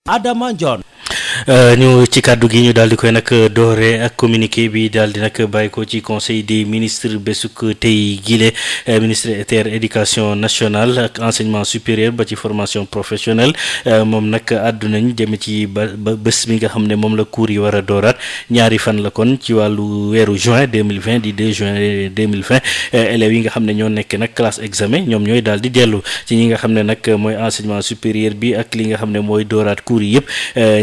Adama Ndione. ñu ci kàddu gi ñu daal di koy nag doore ak communiqué bi daal di nag bàyyi ko ci conseil des ministres bésuk tey gile ministère éducation nationale ak enseignement supérieur ba ci formation professionnelle moom nag àddu nañ jëm ci ba bés bi nga xam ne moom la cours yi war a dooraat ñaari fan la kon ci wàllu weeru juin 2020 di 2 juin 2020 élèves yi nga xam ne ñoo nekk nag classe examen ñoom ñooy daal di dellu ci ñi nga xam ne nag mooy enseignement supérieur bi ak li nga xam ne mooy dooraat cours yi yëpp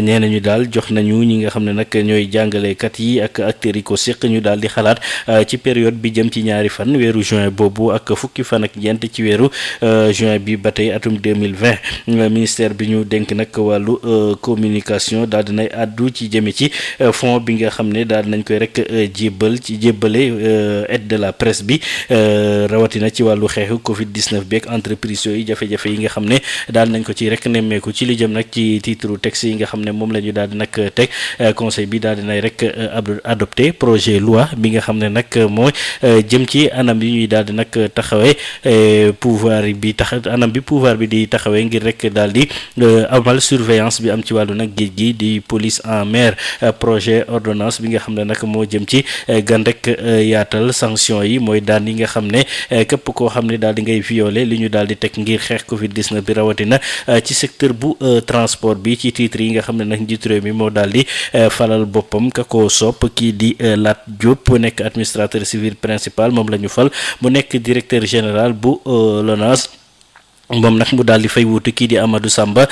nee nañu daal jox nañu ñi nga xam ne nag ñooy jàngalekat yi ak acteurs yi ko séq ñu daal di xalaat ci période bi jëm ci ñaari fan weeru juin boobu ak fukki fan ak ñeent ci weeru juin bi ba tey atum 2020 ministère bi ñu dénk nag wàllu communication daal dinay àddu ci jëme ci fond bi nga xam ne daal nañ koy rek jébbale aide de la presse bi rawatina ci wàllu xeexu Covid 19 beeg entreprise yooyu jafe-jafe yi nga xam ne daal nañ ko ci rek nemmeeku ci li jëm nag ci titre texte yi nga xam ne moom la ñu daal di nag teg conseil bi daal di nay rek adopté projet loi bi nga xam ne nag mooy jëm ci anam yi ñuy daal di nag taxawee pouvoir bi di taxawee ngir rek daal di amal surveillance bi am ci wàllu nag géej gi di police en mer projet ordonnance bi nga xam ne nag moo jëm ci gan rek yaatal sanction yi mooy daan yi nga xam ne képp koo xam ne daal di ngay violer li ñu daal di teg ngir xeex Covid 19 bi rawatina ci secteur bu transport bi ci titre yi nga xam ne nag njiitu réew mi moo daal di falal boppam ka ko sopp kii di Lat Diop nekk administrateur civil principal moom la ñu fal mu nekk directeur général bu LONASE moom nag mu daal di fay wuutu kii di Amadou Samba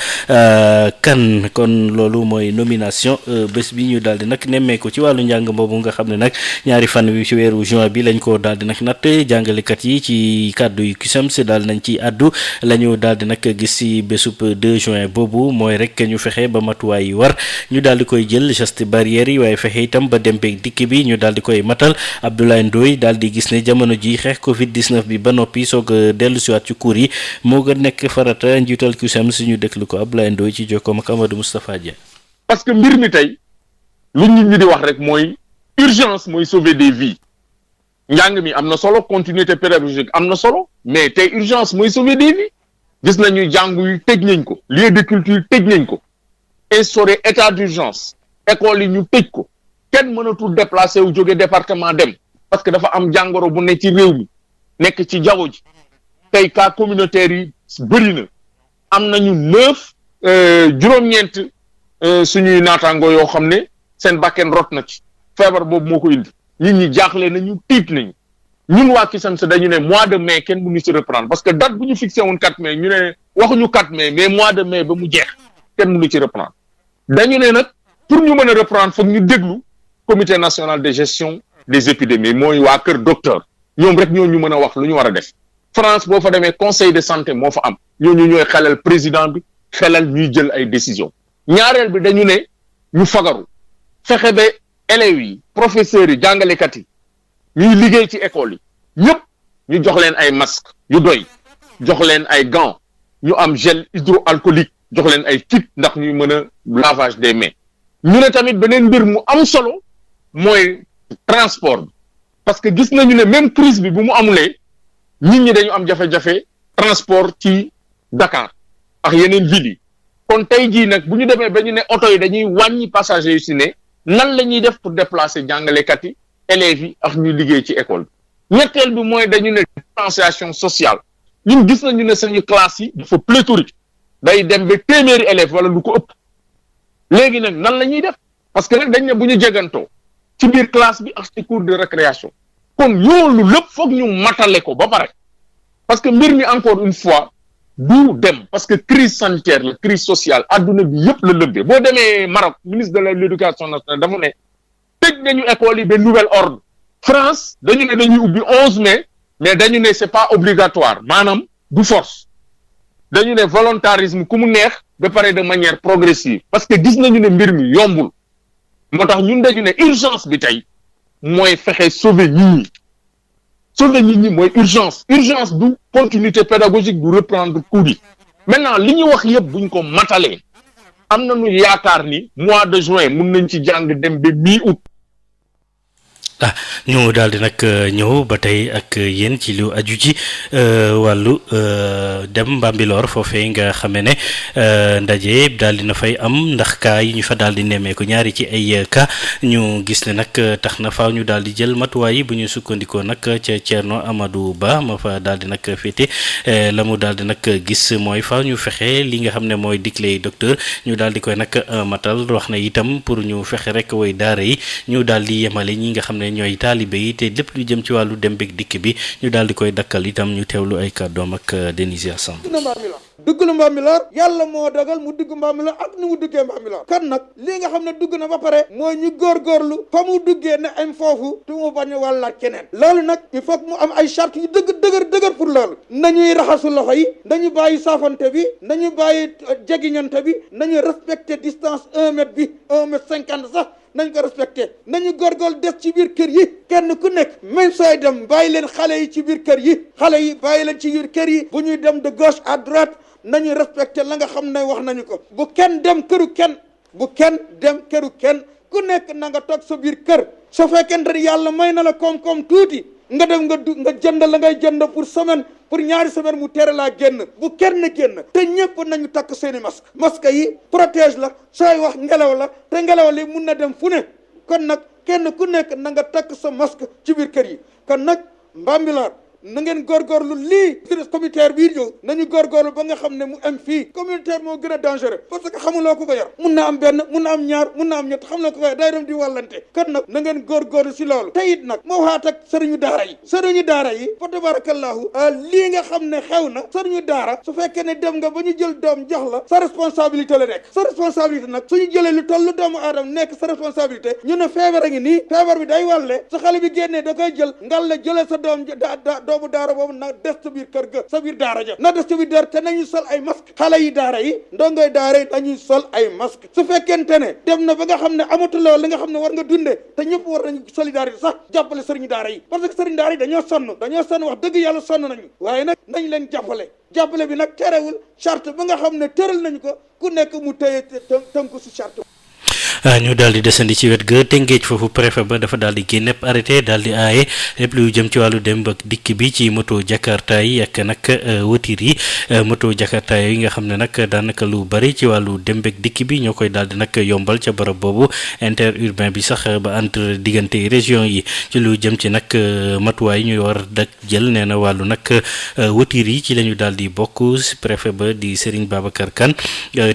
Kane kon loolu mooy nomination bés bi ñu daal di nag nemmeeku ci wàllu njàng boobu nga xam ne nag ñaari fan wi ci weeru juin bi lañ ko daal di nag natt jàngalekat yi ci kàddu yu CUSEMS daal nañ ci àddu la ñu daal di nag gis ci bésub 2 juin boobu mooy rek ñu fexe ba matuwaay yi war ñu daal di koy jël geste barrière yi waaye fexe itam ba dem beeg dikk bi ñu daal di koy matal Abdoulaye Ndoye daal di gis ne jamono ji xeex Covid 19 bi ba noppi soog a dellu siwaat ci cours yi moo gën nekk farata njiital CUSEMS suñu déglu ko Abdoulaye Ndoye ci jokkoom ak Amadou Moustapha Dia. parce que mbir mi tey lu nit ñi di wax rek mooy urgence mooy sauver des vies njàng mi am na solo continuité pédagogique am na solo mais tey urgence mooy sauver des vies gis nañu jàngu yu tëj nañ ko lieu de culture tëj nañ ko instaurer état d'urgence école yi ñu tëj ko kenn mënatul déplacer wu jóge département dem parce que dafa am jàngoro bu ne ci réew mi nekk ci jaww ji tey cas communautaire yi bëri na am nañu 9 juróom-ñeent suñuy naataango yoo xam ne seen bakken rot na ci feebar boobu moo ko indi nit ñi jaaxle nañu tiit nañu ñun waa CUSEMS dañu ne mois de mai kenn mënu ci reprendre parce que date bu ñu fixé woon 4 mai ñu ne waxuñu 4 mai mais mois de mai ba mu jeex kenn mënu ci reprendre dañu ne nag pour ñu mën a reprendre foog ñu déglu comité national de gestion des épidémies mooy waa kër docteur ñoom rek ñoo ñu mën a wax lu ñu war a def France boo fa demee conseil de santé moo fa am ñooñu ñooy xelal président bi xelal ñuy jël ay décision ñaareel bi dañu ne ñu fagaru fexe ba élèves yi professeurs yi jàngalekat yi ñuy liggéey ci école yi ñëpp ñu jox leen ay masque yu doy jox leen ay gants ñu am gel hydroalcoolique jox leen ay kit ndax ñuy mën a lavage des mains ñu ne tamit beneen mbir mu am solo mooy transport bi parce que gis nañu ne même crise bi bu mu amulee nit ñi dañu am jafe-jafe transport ci Dakar ak yeneen villes yi kon tey jii nag bu ñu demee ba ñu ne oto yi dañuy wàññi passagers yu si ne nan la ñuy def pour déplacer jàngalekat yi élèves yi ak ñuy liggéey ci école bi ñetteel bi mooy dañu ne distanciation sociale ñun gis nañu ne suñu classe yi dafa pléthorique day dem ba téeméeri élèves wala lu ko ëpp léegi nag nan la ñuy def parce que nag dañ ne bu ñu jegantoo ci biir classe bi ak ci cours de récréation kon loolu lépp foog ñu matale ko ba pare parce que mbir mi encore une fois du dem parce que crise sanitaire la crise sociale adduna bi yëpp la lëmbee boo demee Maroc ministre de l'éducation nationale dafa ne tëj nañu école yi ba nouvel ordre France dañu ne dañuy ubbi 11 mai mais dañu ne c'est pas obligatoire maanaam du force dañu ne volontarisme ku mu neex ba pare de manière progressive parce que gis nañu ne mbir mi yombul moo tax ñun dañu ne urgence bi tey mooy fexe sauver nit ñi mooy urgence du continuité pédagogique du reprendre cours yi maintenant li ñu wax yëpp buñ ko matalee am nañu yaakaar ni mois de juin mun nañ ci jàng dem ba mi-août ñu daal di nag ñëw ba tey ak yéen ci lu aju ci wàllu dem Bambilor foofee nga xamee ne ndaje daal di na fay am ndax cas yi ñu fa daal di nemmeeku ñaari ci ay cas ñu gis ne nag tax na faaw ñu daal di jël matuwaay yi bu ñu sukkandikoo nag ca Thierno Amadou Ba ma fa daal di nag féete la mu daal di nag gis mooy faaw ñu fexe li nga xam ne mooy digle docteur ñu daal di koy nag matal wax na itam pour ñu fexe rek way daara yi ñu daal di yemale ñi nga xam ne ñooy taalibe yi te lépp lu jëm ci wàllu dem beeg dikk bi ñu daal di koy dakkal itam ñu teewlu ay kàddoom ak Denisia Samb. dugg na Bambilor yàlla moo dogal mu dugg Bambilor ak ni mu duggee Bambilor kon nag li nga xam ne dugg na ba pare mooy ñu góorgóorlu fa mu duggee ne am foofu tu mu bañ a wàllaat keneen loolu nag il faut que mu am ay charte yu dëgër pour loolu nañuy raxasu loxo yi nañu bàyyi saafante bi nañu bàyyi jegiñante bi nañu respecter distance 1 mètre bi 1,50 m sax nañ ko respecté nañu góorgóorlu des ci biir kër yi kenn ku nekk même sooy dem bàyyi leen xale yi ci biir kër yi xale yi bàyyi leen ci biir kër yi bu ñuy dem de gauche à droite nañu respecté la nga xam ne wax nañu ko bu kenn dem këru kenn bu kenn dem këru kenn ku nekk na nga toog sa biir kër su fekkente ni yàlla may na la koom-koom tuuti nga dem nga jënd la ngay jënd pour semaine pour ñaari semaine mu tere laa génn bu kenn génn te ñëpp nañu takk seeni masque yi protège la sooy wax ngelaw la te ngelaw li mun na dem fu ne kon nag kenn ku nekk na nga takk sa masque ci biir kër yi kon nag Bambilor na ngeen góorgóorlu lii virus communautaire bii ñëw nañu góorgóorlu ba nga xam ne mu am fii communautaire moo gën a dangereux parce que xamuloo ku ko yor mun na am benn mun na am ñaar mun na am ñett xamuloo ku ko yor day dem di wàllante kon nag na ngeen góorgóorlu si loolu te it nag moo waxaat ak sëriñu daara yi fa tabarakallahu lii nga xam ne xew na sëriñu daara su fekkee ne dem nga ba ñu jël doom jox la sa responsabilité la nekk sa responsabilité nag suñu jëlee lu toll lu doomu aadama nekk sa responsabilité ñu ne feebar a ngi nii feebar bi day wàlle su xale bi génnee da koy jël ngal la jëlee sa doom doomu daara boobu na des sa biir kër ga sa biir daara ja na des sa biir daara te nañu sol ay masque xale yi daara yi ndongoy daara yi nañuy sol ay masque su fekkente ne dem na ba nga xam ne amatuloo li nga xam ne war nga dundee te ñëpp war nañu solidarité sax jàppale sëriñu daara yi parce que sëriñu daara yi dañoo sonn wax dëgg yàlla sonn nañu waaye nag nañ leen jàppale bi nag terewul charte ba nga xam ne tëral nañu ko ku nekk mu téye tënku si charte ñu daal di desandi ci wet ga Tëngéej foofu préfet ba dafa daal di génne arrêté daal di aaye lépp lu jëm ci wàllu dem ak dikk bi ci moto jakarta yi ak nag voiture yi moto jakarta yi nga xam ne nag daanaka lu bari ci wàllu dem ak dikk bi ñoo koy daal di nag yombal ca barab boobu interurbain bi sax ba entre diggante région yi ci lu jëm ci nag matuwaay ñuy war dak jël nee na wàllu nag voiture yi ci la ñu daal di bokk préfet ba di Serigne Babacar Kane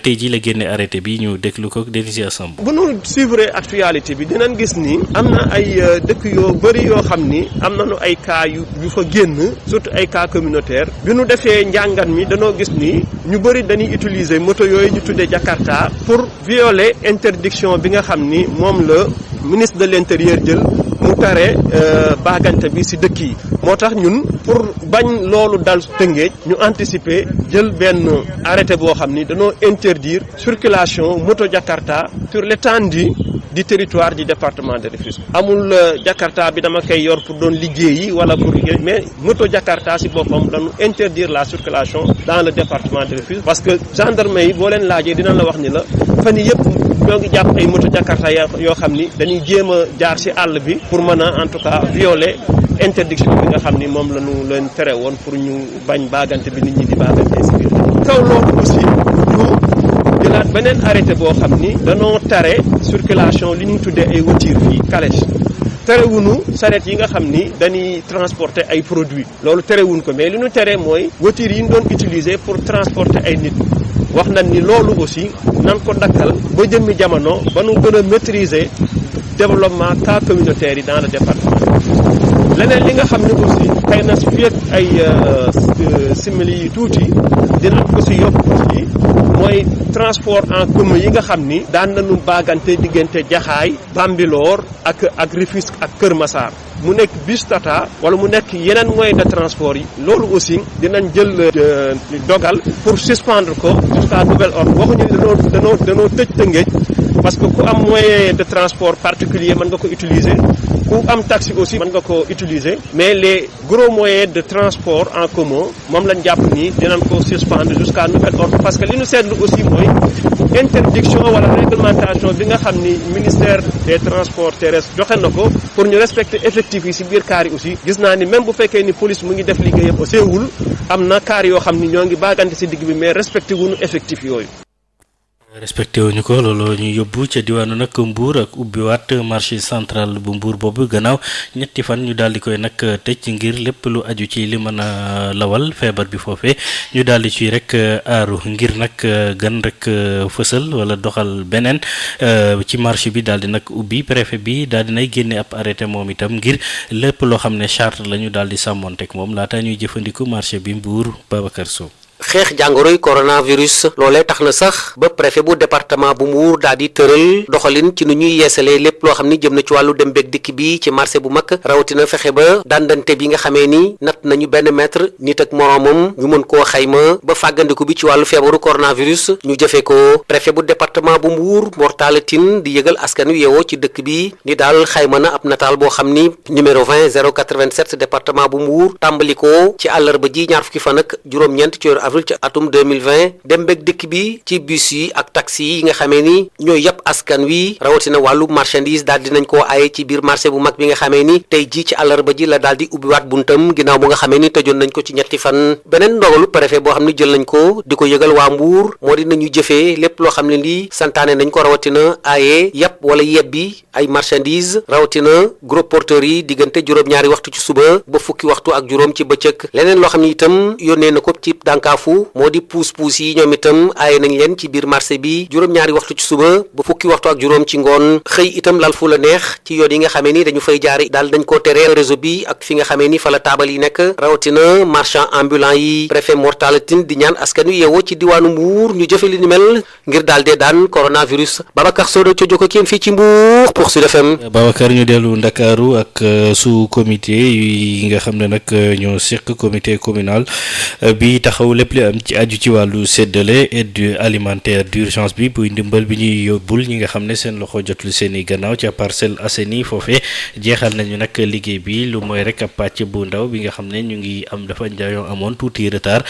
tey ji la génne arrêté bi ñu déglu ko Denisia Samb. bu nu suivre actualité bi dinañ gis ni am na ay dëkk yoo bëri yoo xam ni am nañu ay cas yu fa génn surtout ay cas communautaire bi nu defee njàngat mi danoo gis ni ñu bëri dañuy utiliser moto yooyu ñu tuddee Jakarta pour violer interdiction bi nga xam ni moom la ministre de l'intérieur jël mu tare baagante bi ci dëkk yi moo tax ñun pour bañ loolu dal Tëngéej ñu anticiper jël benn arrêté boo xam ni dañoo interdire circulation moto Jakarta sur l'étendue du territoire du département de Rufisque amul Jakarta bi dama koy yor pour doon liggéeyi wala pour liggéey mais moto Jakarta ci boppam dañu interdire la circulation dans le département de Rufisque parce que gendarme yi boo leen laajee dina la wax ni la fan yii yëpp ñoo ngi jàpp ay moto Jakarta yoo xam ni dañuy jéem a jaar ci àll bi pour mën a en tout cas violer interdiction bi nga xam ni moom la ñu leen tere woon pour ñu bañ baagante bi nit ñi di baagante ci biir kaw loolu aussi ñu jëlaat beneen arrêté boo xam ni danoo tare circulation li ñuy tuddee ay voiture fii calèche terewuñu saret yi nga xam ni dañuy transporter ay produits loolu terewuñ ko mais li ñu tere mooy voiture yi ñu doon utiliser pour transporter ay nit wax nañ ni loolu aussi nan ko dakkal ba jëmmi jamono ba nu gën a maîtriser développement cas communautaire yi dans le département leneen li nga xam ne aussi xëy na su fekk ay simili yi tuuti dina ko si yokk aussi mooy transport en commun yi nga xam ni daan nañu baagante diggante Jaxaay Bambilor ak Rufisque ak Kër Massar mu nekk bus Tata wala mu nekk yeneen moyen de transport yi loolu aussi dinañ jël dogal pour suspendre ko jusqu'à nouvel ordre waxuñu danoo tëj Tëngéej parce que ku am moyen de transport particulier mën nga ko utiliser ku am taxi aussi mën nga ko utiliser mais les gros moyens de transport en commun moom lañ jàpp ni dinañ ko suspendre jusqu'à nouvel ordre parce que li ñu seetlu aussi mooy interdiction wala réglementation bi nga xam ni ministère des transports terrestres joxe na ko pour ñu respecter effectif yi ci biir kaar yi aussi gis naa ni même bu fekkee ni police mu ngi def liggéeyam aussi wul am na kaar yoo xam ni ñoo ngi baagante ci digg bi mais respecté wuñu effectif yooyu. respecté wuñu ko loolu ñu yóbbu ca diwaanu nag Mbour ak ubbiwaat marché central bu Mbour boobu gannaaw ñetti fan ñu daal di koy nag tëj ngir lépp lu aju ci li mën a lawal feebar bi foofee ñu daal di ci rek aaru ngir nag gan rek fësal wala doxal beneen ci marché bi daal di nag ubbi préfet bi daal di nay génne ab arrêté moom itam ngir lépp loo xam ne charte la ñu daal di sàmmonteeg moom laata ñuy jëfandiku marché bi Mbour Babacar Sow. xeex jàngoroy coronavirus loolee tax na sax ba préfet bu département bu Mbour daal di tëral doxalin ci nu ñuy yeesalee lépp loo xam ni jëm na ci wàllu dem beeg dikk bi ci marché bu mag rawatina fexe ba dandante bi nga xamee ni natt nañu benn mètre nit ak moroomam ñu mën koo xayma ba fàggandiku bi ci wàllu feebaru coronavirus ñu jëfee ko préfet bu département bu Mbour Mor Talla Tine di yëgal askan wi yeewoo ci dëkk bi ni daal xayma na ab nataal boo xam ni numéro 20 087 département bu Mbour tàmbali ko ci àllarba ji ñaar fukki fan ak juróom-ñeent ci avril ci atum 2020 dem beeg dikk bi ci bus yi ak taxi yi nga xamee ni ñooy yàpp askan wi rawatina wàllu marchandise daal dinañ koo aaye ci biir marché bu mag bi nga xamee ni tey ji ci àllarba ji la daal di ubbiwaat buntam ginnaaw bu nga xamee ni tëjoon nañ ko ci ñetti fan beneen ndogalu préfet boo xam ne jël nañ ko di ko yëgal waa Mbour moo di nañu jëfee lépp loo xam ne lii santaane nañ ko rawatina aaye yàpp wala yebbi ay marchandise rawatina gros porteurs yi diggante juróom-ñaari waxtu ci suba ba fukki waxtu ak juróom ci bëccëg leneen loo xam ne itam yónnee na ko ci dànkaafu moo di puus-puus yi ñoom itam aaye nañ leen ci biir marché bi juróom-ñaari waxtu ci suba ba fukki waxtu ak juróom ci ngoon xëy itam lal fu la neex ci yoon yi nga xamee ni dañu fay jaari daal dañ koo tere réseau bi ak fi nga xamee ni fa la taabal yi nekk rawatina marchand ambulant yi préfet Mor Talla Tine di ñaan askan wi yeewoo ci diwaanu Mbour ñu jëfe li ni mel ngir daal dee daan coronavirus Babacar Sow co joko kenn fii ci Mbour pour Sud FM. Babacar ñu dellu Ndakaaru ak sous comité yi nga xam ne nag ñoo seq comité communal bi taxaw lépp li am ci aju ci wàllu séddale aide alimentaire d'urgence bi buy ndimbal bi ñuy yóbbul ñi nga xam ne seen loxo jotul seen i gannaaw ca Parcelles Assainies foofee jeexal nañu nag liggéey bi lu mooy rek ab pàcc bu ndaw bi nga xam ne ñu ngi am dafa njayoo amoon tuuti retard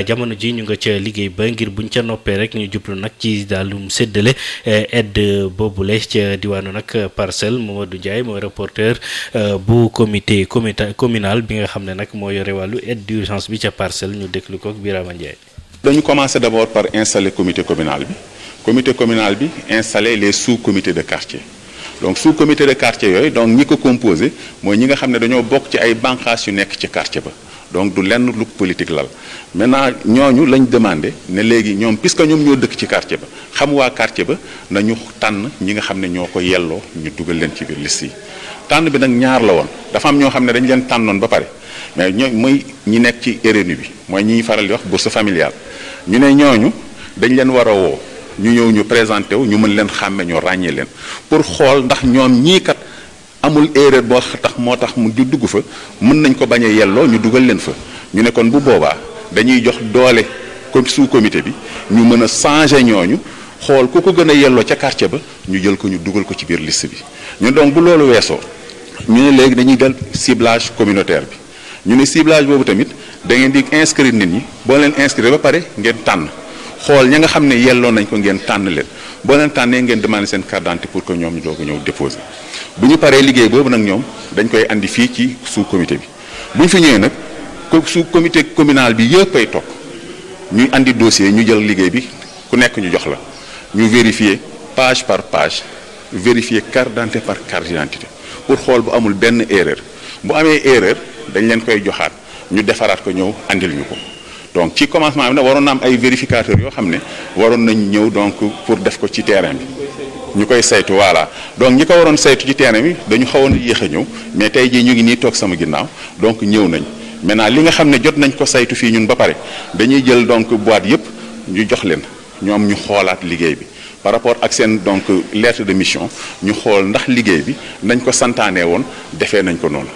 jamono ji ñu nga ca liggéey ba ngir buñ ca noppee rek ñu jublu nag ci daalum séddale aide boobule ca diwaanu nag Parcelles Mamadou Ndiaye mooy reporter bu comité communal bi nga xam ne nag moo yore wàllu aide d'urgence bi ca Parcelles ñu déglu ko ak Birama Ndiaye. dañu commencer d'abord par installer comité communal bi installer les sous-comités de quartier donc sous-comité de quartier yooyu donc ñi ko composé mooy ñi nga xam ne dañoo bokk ci ay bànqaas yu nekk ci quartier ba donc du lenn lu politique lal maintenant ñooñu lañ demandé ne léegi ñoom puisque ñoom ñoo dëkk ci quartier ba xam waa quartier ba nañu tànn ñi nga xam ne ñoo ko yelloo ñu dugal leen ci biir liste yi tànn bi nag ñaar la woon dafa am ñoo xam ne dañ leen tànnoon ba pare mais ñoo mooy ñi nekk ci RNU bi mooy ñi faral di wax bourse familiale ñu ne ñooñu dañ leen war a woo ñu ñëw ñu présenté wu ñu mën leen xàmme ñoo ràññee leen pour xool ndax ñoom ñii kat amul erreur boo tax moo tax mu dugg fa mën nañ ko bañ a yelloo ñu dugal leen fa ñu ne kon bu boobaa dañuy jox doole comme sous comité bi ñu mën a changer ñooñu xool ku ko gën a yelloo ca quartier ba ñu jël ko ñu dugal ko ci biir liste bi ñu donc bu loolu weesoo ñu ne léegi dañuy dal ciblage communautaire bi ñu ne ciblage boobu tamit da ngeen di inscrire nit ñi boo leen inscrire ba pare ngeen tànn xool ña nga xam ne yelloo nañ ko ngeen tànn leen boo leen tànnee ngeen demandé seen carte d'identité pour que ñoom ñu doog a ñëw déposer bu ñu paree liggéey boobu nag ñoom dañ koy andi fii ci sous comité bi bu ñu fi ñëwee nag sous comité communal bi yëpp ay toog ñuy andi dossier ñu jël liggéey bi ku nekk ñu jox la ñu vérifier page par page vérifier carte d'identité par carte d'identité pour xool bu amul benn erreur bu amee erreur dañ leen koy joxaat ñu defaraat ko ñëw andil ñu ko donc ci commencement bi nag waroon na am ay vérificateurs yoo xam ne waroon nañ ñëw donc pour def ko ci terrain bi ñu koy saytu voilà donc ñi ko waroon saytu ci terrain bi dañu xawoon yéex a ñëw mais tey jii ñu ngi nii toog sama ginnaaw donc ñëw nañ maintenant li nga xam ne jot nañ ko saytu fii ñun ba pare dañuy jël donc boîte yëpp ñu jox leen ñoom ñu xoolaat liggéey bi par rapport ak seen donc lettre de mission ñu xool ndax liggéey bi nañ ko santaanee woon defee nañ ko noonu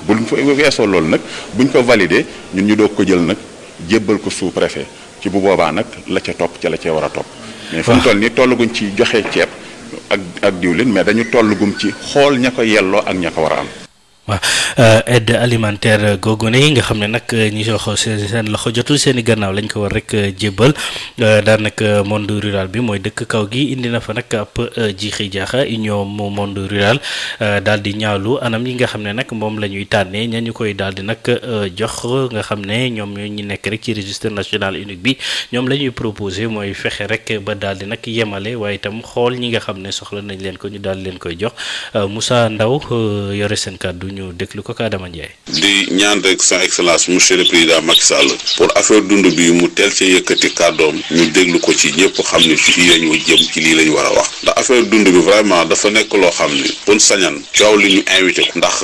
buñ fa weesoo loolu nag buñ ko validé ñun ñu doog ko jël nag jébbal ko sous-préfet ci bu boobaa nag la ca topp ca la cee war a topp mais fu mu toll nii tollaguñ ci joxe ceeb ak diwlin mais dañu toll gum ci xool ña ko yelloo ak ña ko war a am. waaw aide alimentaire googu ne nga xam ne nag ñi sox seen loxo jotul seen i gannaaw lañ ko war rek jébbal daanaka monde rural bi mooy dëkk kaw gi indi na fa nag ab jiixi jaaxa union monde rural daal di ñaawlu anam yi nga xam ne nag moom la ñuy tànnee ña ñu koy daal di nag jox nga xam ne ñoom ñoo ñu nekk rek ci registre national unique bi ñoom la ñuy proposé mooy fexe rek ba daal di nag yemale waaye itam xool ñi nga xam ne soxla nañ leen ko ñu daal leen koy jox Moussa Ndaw yore seen kàddu ñu déglu ko Adama Ndiaye. di ñaan rek son excellence monsieur le président Macky Sall pour affaire dund bi mu teel ci yëkkati kàddoom ñu déglu ko ci ñëpp xam ne fii la ñu jëm ci lii la ñu war a wax ndax affaire dund bi vraiment dafa nekk loo xam ne pour sañan coow li ñu invité ko ndax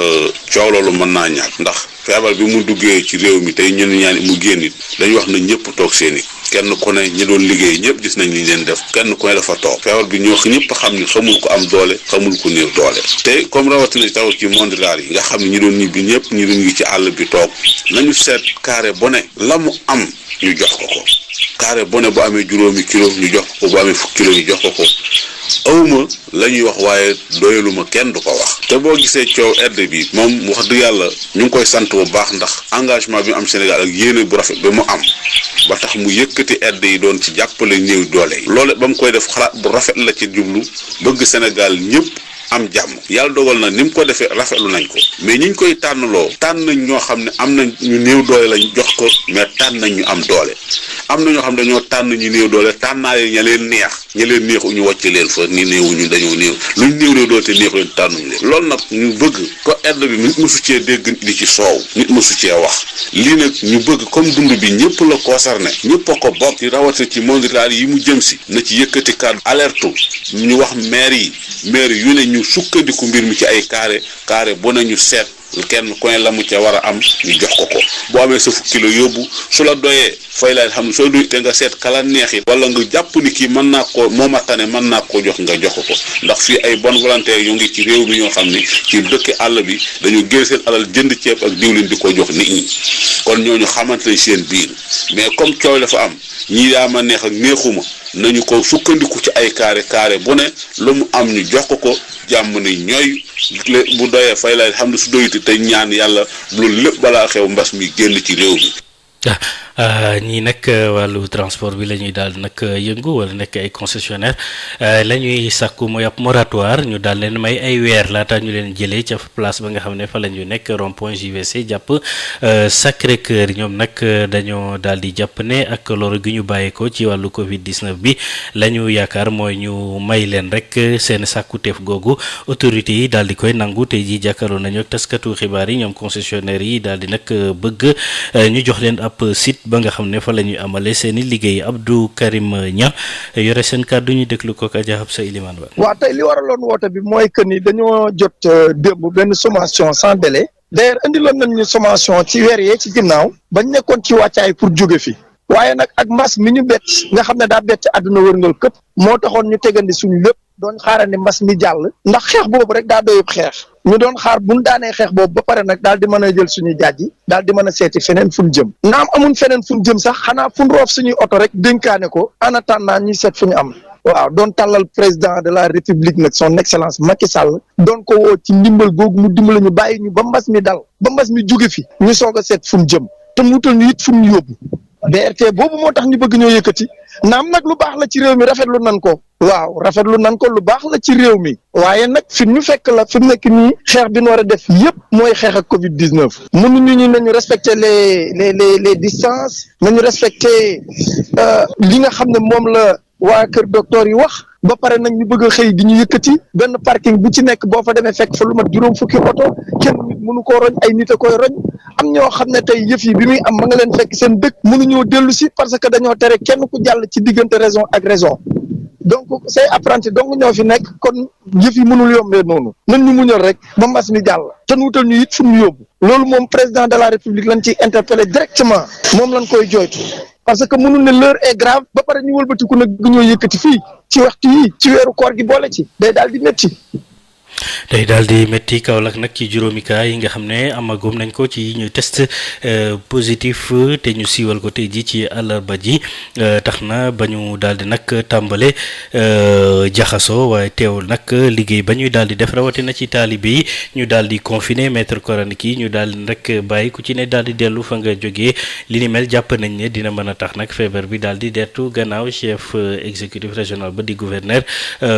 coow loolu mën naa ñàkk ndax feebar bi mu duggee ci réew mi tey ñun ñaan mu génn it dañu wax na ñëpp toog seeni kenn ku ne ñi doon liggéey ñëpp gis nañ li leen def kenn ku ne dafa toog feebar bi ñoo ñëpp xam ni xamul ko am doole xamul ko néew doole te comme rawatina taw ci monde rural yi nga xam ne ñi doon ñibbi ñëpp ñi doon ngi ci àll bi toog nañu seet carré bu ne la mu am ñu jox ko carré bu ne bu amee juróomi kilo ñu jox ko bu amee fukki kilo ñu jox ko awma la ñuy wax waaye doyaluma kenn du ko wax te boo gisee coow aide bi moom wax dëgg yàlla ñu ngi koy sant bu baax ndax engagement bi mu am Sénégal ak yéene bu rafet bi mu am ba tax mu yëkkati aide yi doon ci jàppale néew doole yi loole ba mu koy def xalaat bu rafet la ci jublu bëgg Sénégal ñëpp am jàmm yàlla dogal na ni mu ko defee rafetlu nañ ko mais ñi ñu koy tànnloo tànn nañ ñoo xam ne am nañ ñu néew doole lañ jox ko mais tànn nañ ñu am doole am na ñoo xam ne dañoo tànn ñu néew doole tànnaale ña leen neexu ñu wàcc leen fa ni néewuñu dañoo néew luñ néew doole te neexu leen tànnuñu leen loolu nag ñu bëgg ko aide bi nit mësu cee dégg di ci soow nit mësu cee wax lii nag ñu bëgg comme dund bi ñëpp la concerné ñëpp a ko bokk ci rawatina ci monde rural yi mu jëm si na ci yëkkati kàddu alerte ñu wax maire yu ne ñu sukkandiku mbir mi ci ay carré bu ne ñu seet kenn ku ne la mu ca war a am ñu jox ko boo amee sa fukki kilo yóbbu su la doyee fay laay xam soo doy te nga seet kala neexit wala nga jàpp ni kii mën naa ko moo ma tane mën naa ko jox nga jox ko ndax fii ay bonne volonté yu ngi ci réew mi ñoo xam ni ci dëkk àll bi dañu génn seen alal jënd ceeb ak diwlin di ko jox nit ñi kon ñooñu xamante nañ seen biir mais comme coow dafa am ñii yaa ma neex ak neexuma nañu ko sukkandiku ci ay carré bu ne lu mu am ñu jox ko jàmm ni ñooy bu doyee fay laay xam ne su doyiti te ñaan yàlla loolu lépp balaa xew mbas mi génn ci réew mi. ñii nag wàllu transport bi la ñuy daal nag yëngu wala nekk ay concessionnaire la ñuy sàkku mooy ab moratoire ñu daal leen may ay weer laata ñu leen jëlee ca place ba nga xam ne fa la ñu nekk rond point JVC jàpp Sacré Cœur ñoom nag dañoo daal di jàpp ne ak loru gi ñu bàyyeekoo ci wàllu Covid 19 bi la ñu yaakaar mooy ñu may leen rek seen sàkkuteef googu autorités yi daal di koy nangu tey jii jàkkaarloo nañu ak taskatu xibaar yi ñoom concessionnaire yi daal di nag bëgg ñu jox leen ab site ba nga xam ne fa la ñuy amale seen i liggéey Abdou Karim Niang yore seen kàddu ñu déglu ko ak Adja Habsa Elimane Ba. waaw tey li waraloon woote bi mooy que ni dañoo jot démb benn sommation sans délai d'ailleurs indiloon nañ ñu sommation ci weer yee ci ginnaaw bañ nekkoon ci wàccaay pour jóge fi waaye nag ak mbas mi ñu bett nga xam ne daa bett àdduna wërngal këpp moo taxoon ñu tegandi suñu lépp doon xaarandi mbas mi jàll ndax xeex boobu rek daa doyub xeex ñu doon xaar buñ daanee xeex boobu ba pare nag daal di mën a jël suñuy jàjji daal di mën a seeti feneen fu ñu jëm naam amun feneen fu ñu jëm sax xanaa fu ñu roof suñuy oto rek dénkaane ko en attendant ñuy seet fu ñu am waaw doon tàllal président de la république nag son excellence Macky Sall doon ko woo ci ndimbal googu mu dimbali ñu bàyyi ñu ba mbas mi dal ba mbas mi jóge fi ñu soog a seet fu ñu jëm te mu wutal ñu it fu ñu yóbbu BRT boobu moo tax ñu bëgg ñoo yëkkati naam nag lu baax la ci réew mi rafetlu nan ko waaw rafetlu nan ko lu baax la ci réew mi waaye nag fi ñu fekk la fi mu nekk nii xeex bi ñu war a def yépp mooy xeex ak Covid 19 mënuñu ñu nañu respecter les distances nañu respecter li nga xam ne moom la waa kër docteur yi wax ba pare nag ñu bëgg a xëy di ñu yëkkati benn parking bu ci nekk boo fa demee fekk fa lu mat juróom fukki oto kenn nit mënu koo roñ ay nit a koy roñ am ñoo xam ne tey yëf yi bi muy am ma nga leen fekk seen dëkk mënuñoo dellu si parce que dañoo tere kenn ku jàll ci diggante raison ak raison donc say apprenti donc ñoo fi nekk kon yëf yi mënul yombee noonu nan ñu muñal rek ba mbas mi jàll te nu wutal ñu it fu ñu yóbbu loolu moom président de la république lañ ciy interpellé directement moom lañ koy joytu parce que mënul ne l'heure est grave ba pare ñu wëlbatiku nag ñoo yëkkati fii ci waxtu yi ci weeru koor gi boole ci day daal di métti métti Kaolack nag ci juróomi cas yi nga xam ne amagum nañ ko ci ñu test positif te ñu siiwal ko tey ji ci àllarba ji tax na ba ñu daal di nag tàmbale jaxasoo waaye teewul nag liggéey ba ñuy daal di def rawatina ci taalibe yi ñu daal di confiné maître coranique yi ñu daal di rek bàyyi ku ci ne daal di dellu fa nga jógee li ni mel jàpp nañ ne dina mën a tax nag feebar bi daal di dettu gannaaw chef exécutif régional ba di gouverneur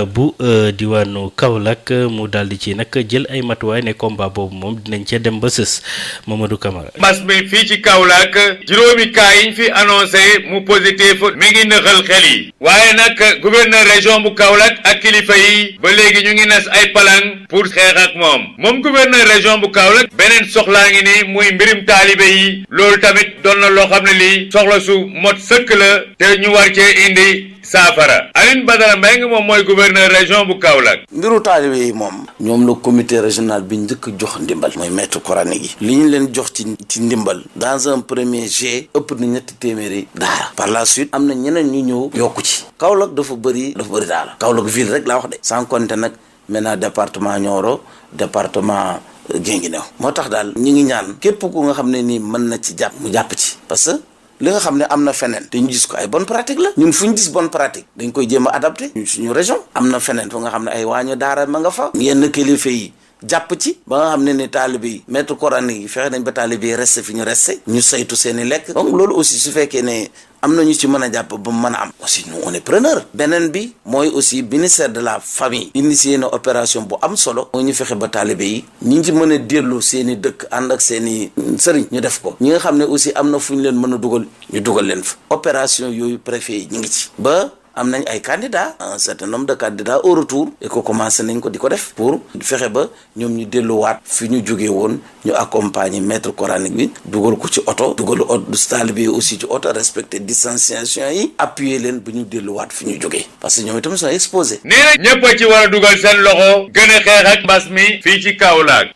bu diwaanu Kaolack mu daal di ci nag jël ay matuwaay ne combat boobu moom dinañ ca dem ba sës Mamadou Camara. mbas mi fii ci Kaolack juróomi cas yiñ fi annoncé mu positif mi ngi nëxal xel yi waaye nag gouverneur région bu Kaolack ak kilifa yi ba léegi ñu ngi nas ay palang pour xeex ak moom gouverneur région bu Kaolack beneen soxlaa ngi ni muy mbirim taalibe yi loolu tamit doon na loo xam ne lii soxla su mot sëkk la te ñu war cee indi saafara. Alioune Badara Mbengue moom mooy gouverneur région bu Kaolack. mbiru taalibe yi moom ñoom la comité régional bi njëkk jox ndimbal mooy maître coranique yi li ñu leen jox ci ndimbal dans un premier jet ëpp na ñetti téeméeri daara par la suite am na ñeneen ñu ñëw yokku ci Kaolack dafa bëri daara Kaolack ville rek laa wax de sans compter nag maintenant département Nioro département Guinguinéo moo tax daal ñi ngi ñaan képp ku nga xam ne nii mën na ci jàpp mu jàpp ci parce que li nga xam ne am na feneen te ñu gis ko ay bonne pratique la ñun fu ñu gis bonne pratique dañ koy jéem a adapté suñu région am na feneen fu nga xam ne ay waañu daara ma nga fa yenn kilifa yi jàpp ci ba nga xam ne ni taalibe yi maître coranique yi fexe nañ ba taalibe yi resté fi ñu resté ñu saytu seen i lekk donc loolu aussi su fekkee ne am na ñu ci mën a jàpp ba mu mën a am aussi nous on est preneur beneen bi mooy aussi ministère de la famille initié na opération bu am solo mooy ñu fexe ba taalibe yi ñi ci mën a dellu seen i dëkk ànd ak seen i sëriñ ñu def ko ñi nga xam ne aussi am na fu ñu leen mën a dugal ñu dugal leen fa opération yooyu préfet yi ñu ngi ci ba am nañ ay candidats un certain nombre de candidats au retour et que commencé nañ ko di ko def pour fexe ba ñoom ñu delluwaat fi ñu jógee woon ñu accompagner maître coranique bi dugal ko ci oto dugal oto taalibe bi aussi ci oto respecter distanciation yi appuyer leen ba ñu delluwaat fi ñu jógee parce que ñoom itam sont exposés. nee na ñëpp a ci war a dugal seen loxo gën a xeex ak mbas mi fii ci Kaolack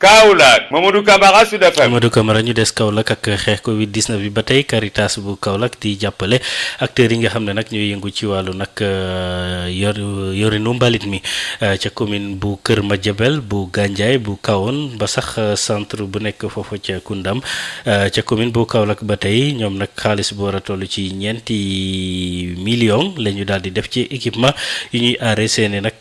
Mamadou Camara Sud FM. Mamadou Camara ñu des Kaolack ak xeex Covid 19 bi ba tey Caritas bu Kaolack di jàppale acteurs yi nga xam ne nag ñooy yëngu ci wàllu nag yorinu mbalit mi ca commune bu Kër Madiabel bu Gandiaye bu Kahone ba sax centre bu nekk foofu ca Koundam ca commune bu Kaolack ba tey ñoom nag xaalis bu war a toll ci 4 millions la ñu daal di def ci équipement yu ñuy aare seeni nag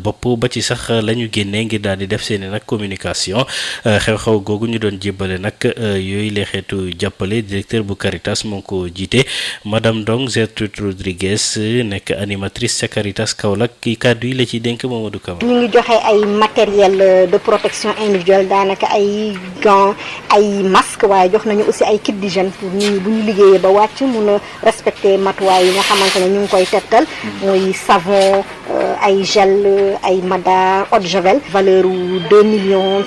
bopp ba ci sax la ñu génnee ngir daal di def seeni nag communication xew-xew googu ñu doon jébbale nag yooyu la xeetu jàppale directeur bu Caritas moo ko jiite madame Ndong Gertrude Rodriguez nekk animatrice ca Caritas Kaolack ki kàddu yi la ci dénk Mamadou Camara. ñu ngi joxe ay matériel de protection individuelle daanaka ay gants ay masques waaye jox nañu aussi ay kit d'hygiène pour nit ñi bu ñu liggéeyee ba wàcc mun a respecter matuwaay yi nga xamante ne ñu ngi koy tettal muy savon ay gel ay mada eau de javel valeur u 2,3 millions.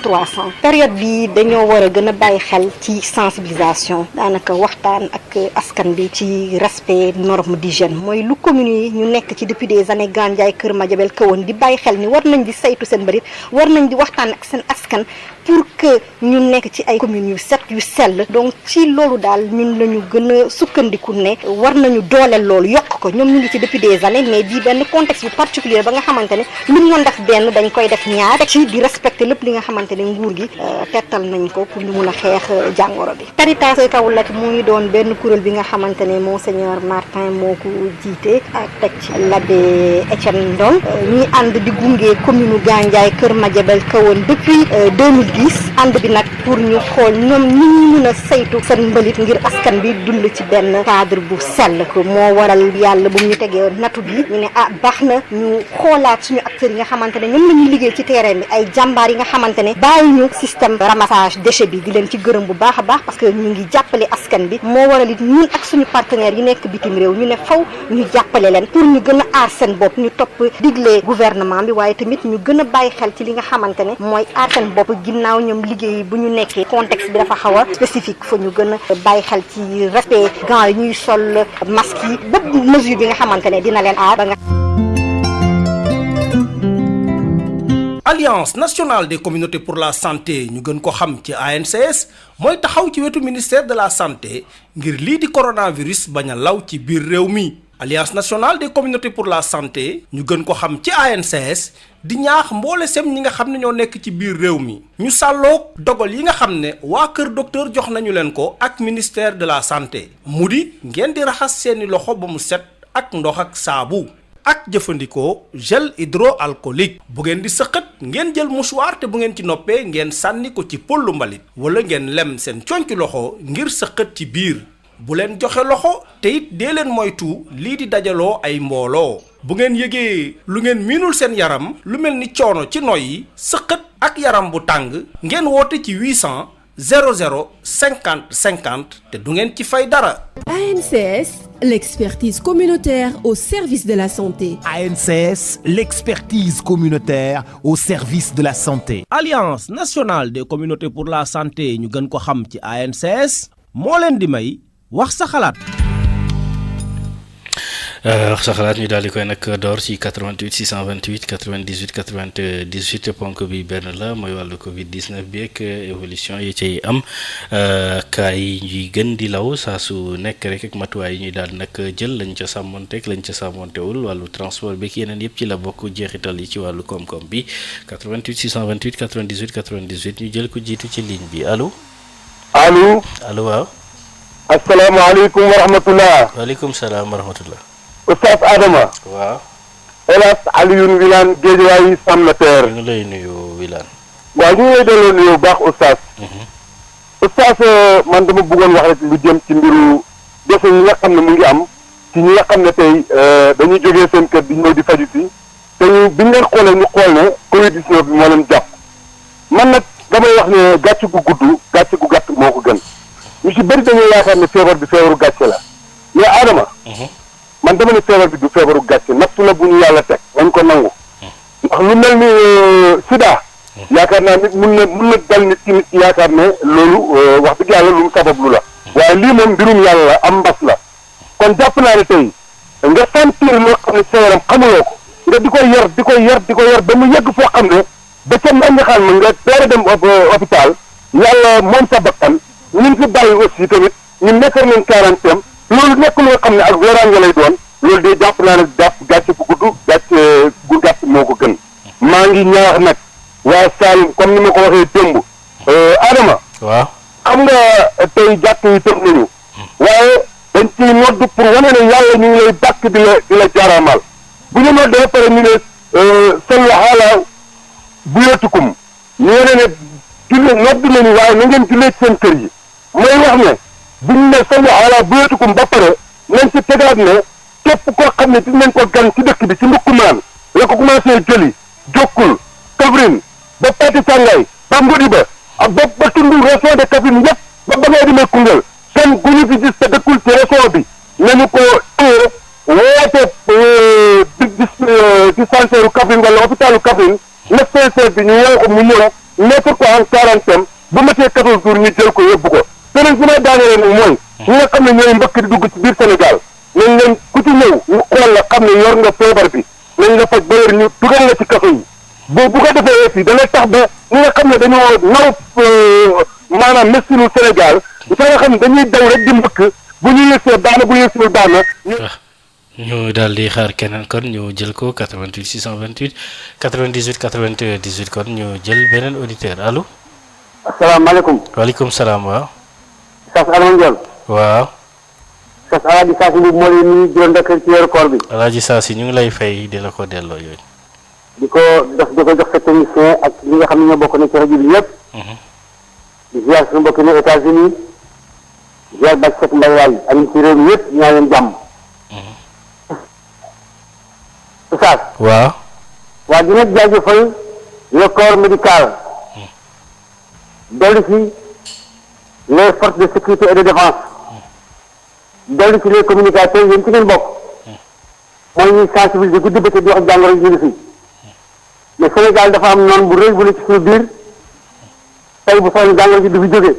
période bi dañoo war a gën a bàyyi xel ci sensibilisation daanaka waxtaan ak askan bi ci respect norme d'hygiène mooy lu commune yi ñu nekk ci depuis des années Gandiaye Kër Madiabel Kahone di bàyyi xel ni war nañ di saytu seen mbalit war nañ di waxtaan ak seen askan pour que ñu nekk ci ay communes yu set yu sell donc ci loolu daal ñun la ñu gën a sukkandiku ne war nañu dooleel loolu yokk ko ñoom ñu ngi ci depuis des années mais bii benn contexte bu particulier ba nga xamante ne lu ñu doon def benn dañ koy def ñaar teg ci di respecter lépp li nga xamante ne nguur gi tettal nañ ko pour ñu mun a xeex jàngoro bi. Caritas Kaolack mu ngi doon benn kuréel bi nga xamante ne Monseigneur Martin moo ko jiite ak teg ci l'abbé Etienne Ndong ñuy ànd di gunge commune Gandiaye Kër Madiabel Kahone depuis 2010 ànd bi nag pour ñu xool ñoom ni ñu mën a saytu seen mbalit ngir askan bi dund ci benn cadre bu sell ko moo waral yàlla bu ñu tegee nattu bi ñu ne baax na ñu xoolaat suñu acteurs yi nga xamante ne ñoom la ñuy liggéey ci terrain bi ay jàmbaar yi nga xamante ne bàyyi ñu système ramassage déchet bi di leen ci gërëm bu baax a baax parce que ñu ngi jàppale askan bi moo waral it ñun ak suñu partenaires yi nekk bitim réew ñu ne faw ñu jàppale leen pour ñu gën a aar seen bopp ñu topp digle gouvernement bi waaye tamit ñu gën a bàyyi xel ci li nga xamante ne mooy aar seen bopp ginnaaw ñoom liggéey bu ñu nekkee contexte bi dafa xaw a spécifique fa ñu gën a bàyyi xel ci respect gants yi ñuy sol masque yi bépp mesure bi nga xamante ne dina leen aar ba nga. Alliance nationale des communautés pour la santé ñu gën ko xam ci ANCS mooy taxaw ci wetu ministère de la santé ngir lii di coronavirus bañ a law ci biir réew mi Alliance nationale des communautés pour la santé ñu gën ko xam ci ANCS di ñaax mboole sem ñi nga xam ne ñoo nekk ci biir réew mi ñu sàlloog dogal yi nga xam ne waa kër docteur jox nañu leen ko ak ministère de la santé mu di ngeen di raxas seeni loxo ba mu set ak ndox ak saabu ak jëfandikoo gel hydroalcoolique bu ngeen di sëqat ngeen jël mouchoir te bu ngeen ci noppee ngeen sànni ko ci pollu mbalit wala ngeen lem seen conci loxo ngir sëqat ci biir bu leen joxe loxo te it dee leen moytu lii di dajaloo ay mbooloo bu ngeen yëgee lu ngeen miinul seen yaram lu mel ni coono ci noyyi sëqat ak yaram bu tàng ngeen woote ci 800 00 50 50 te du ngeen ci fay dara. ANCS, l'expertise communautaire au service de la santé. ANCS, l'expertise communautaire au service de la santé. Alliance nationale des communautés pour la santé ñu gën ko xam ci ANCS moo leen di may wax sa xalaat. wax sa xalaat ñu daal di koy nag door ci 88 628 98 98 ponk bi benn la mooy wàllu Covid 19 bi ak évolution yi ciy am cas yi ñuy gën di law saa su nekk rek ak matuwaay yi ñuy daal nag jël lañ ca sàmmonteeg lañ ca sàmmontewul wàllu transport bi ak yeneen yëpp ci la bokk jeexital yi ci wàllu koom-koom bi 88 628 98 98 ñu jël ko jiitu ci ligne bi allo. allo. allo waaw. asalaamaaleykum wa rahmatulah. waaleykum salaam wa rahmatulah. Oustaz Adama. waaw. Elas Alioune Wilane Guédiawaye Sam Notaire. ñu ngi lay nuyu Wilane. waaw ñu ngi lay delloo nuyu bu baax Oustaz. Oustaz man dama bëggoon wax rek lu jëm ci mbiru dese yi nga xam ne mu ngi am ci ñi nga xam ne tey dañuy jógee seen kër di ñëw di faju si te ñu biñ leen xoolee ñu xool ne Covid 19 bi moo leen jàpp man nag damay wax ne gàcce gu gudd gàcce gu gàtt moo ko gën ñu si bëri dañoo yaakaar ne feebar bi feebaru gàcce la mais Adama. man dama ne feebar bi du feebaru gàcce nattu la bu ñu yàlla teg nañ ko nangu ndax lu mel ni sida yaakaar naa nit mun na dal nit ki yaakaar ne loolu wax dëgg yàlla lu mu sabablu la waaye lii moom mbirum yàlla la am mbas la kon jàpp naa ne tey nga sentir loo xam ne sa yaram xamuloo ko nga di ko yar ba mu yegg foo xam ne ba ca mel nga xam ne nga door a dem hôpital yàlla moom sa bakkan ñun fi bàyyi aussi tamit ñu nekkar leen quarantaine loolu nekk loo xam ne ak wéraange lay doon loolu de jàpp naa ne gàcce bu gudd gàcce gu gàtt moo ko gën maa ngi ñaax nag waa Saloum comme ni ma ko waxee démb Adama. waaw xam nga tey jàkk yi tëj nañu waaye dañ ciy nodd pour wane ne yàlla ñu ngi lay bàkk di la jaaraamal bu ñu noddee ba pare ñu ne sallu ala buyutikum ñu wane ne julli nodd nañu waaye na ngeen jullee ci seen kër yi mooy wax ne buñ ne sallu ala buyutikum ba pare nañ ci tegaat ne képp koo xam ne dinañ ko gan ci dëkk bi ci ndukkumaan la ko commencé jëli jokkul Kaffrine ba Pati Sangaye ba Ngodiba ak ba tundu région de Kaffrine yëpp ba ngay demee Koungheul kenn gu ñu fi gis te dëkkul ci région bi nañu ko téye woote dispensaire Kaffrine wala hôpitalu Kaffrine médecin bi ñu woo ko mu ñëw mettre ko en quarantaine bu matee 14 jours ñu jël ko yóbbu ko beneen bi may daanelee nag mooy ñi nga xam ne ñooy mbëkk di dugg ci biir Sénégal nañ leen ku ci ñëw ñu xool la xam ne yor nga feebar bi nañ la faj ba wér ñu dugal la ci kaso yi bu ko defee aussi dana tax ba ñi nga xam ne dañoo naw maanaam médecine Sénégal fa nga xam ne dañuy daw rek di mbëkk bu ñu yëgsee daana bu yëgsul daana ñu daal di xaar keneen kon ñu jël ko 88 628 98 98 kon ñu jël beneen auditeur allo. asalaamaaleykum. waaleykum salaam waaw. Sas Adama Ndiol. waaw. Sas Alaaji Saasi bi moo leen nuyu di leen dëkk ci weeru koor bi. Alaaji Saasi ñu ngi lay fay di la ko delloo yooyu. di ko jox sa technicien ak ñi nga xam ne ñoo bokk na ci rajo bi yëpp. di ziar suñu mbokk yi États-Unis ziar Bàcc Seck Mbaye waay ak ñi ci réew mi yëpp ñaa leen jàmm. Oustaz. waaw. waa dina jaajëfal le corps médical. dolli ci les forces de sécurité et de défense. dolli ci les communicateurs yéen ci ngeen bokk. mooy ñuy sensibiliser guddi bëccëg di wax jàngoro yi ñu ngi fi. mais Sénégal dafa am noonu bu rëy bu ne ci suñu biir tey bu soxla jàngoro ji du fi jógee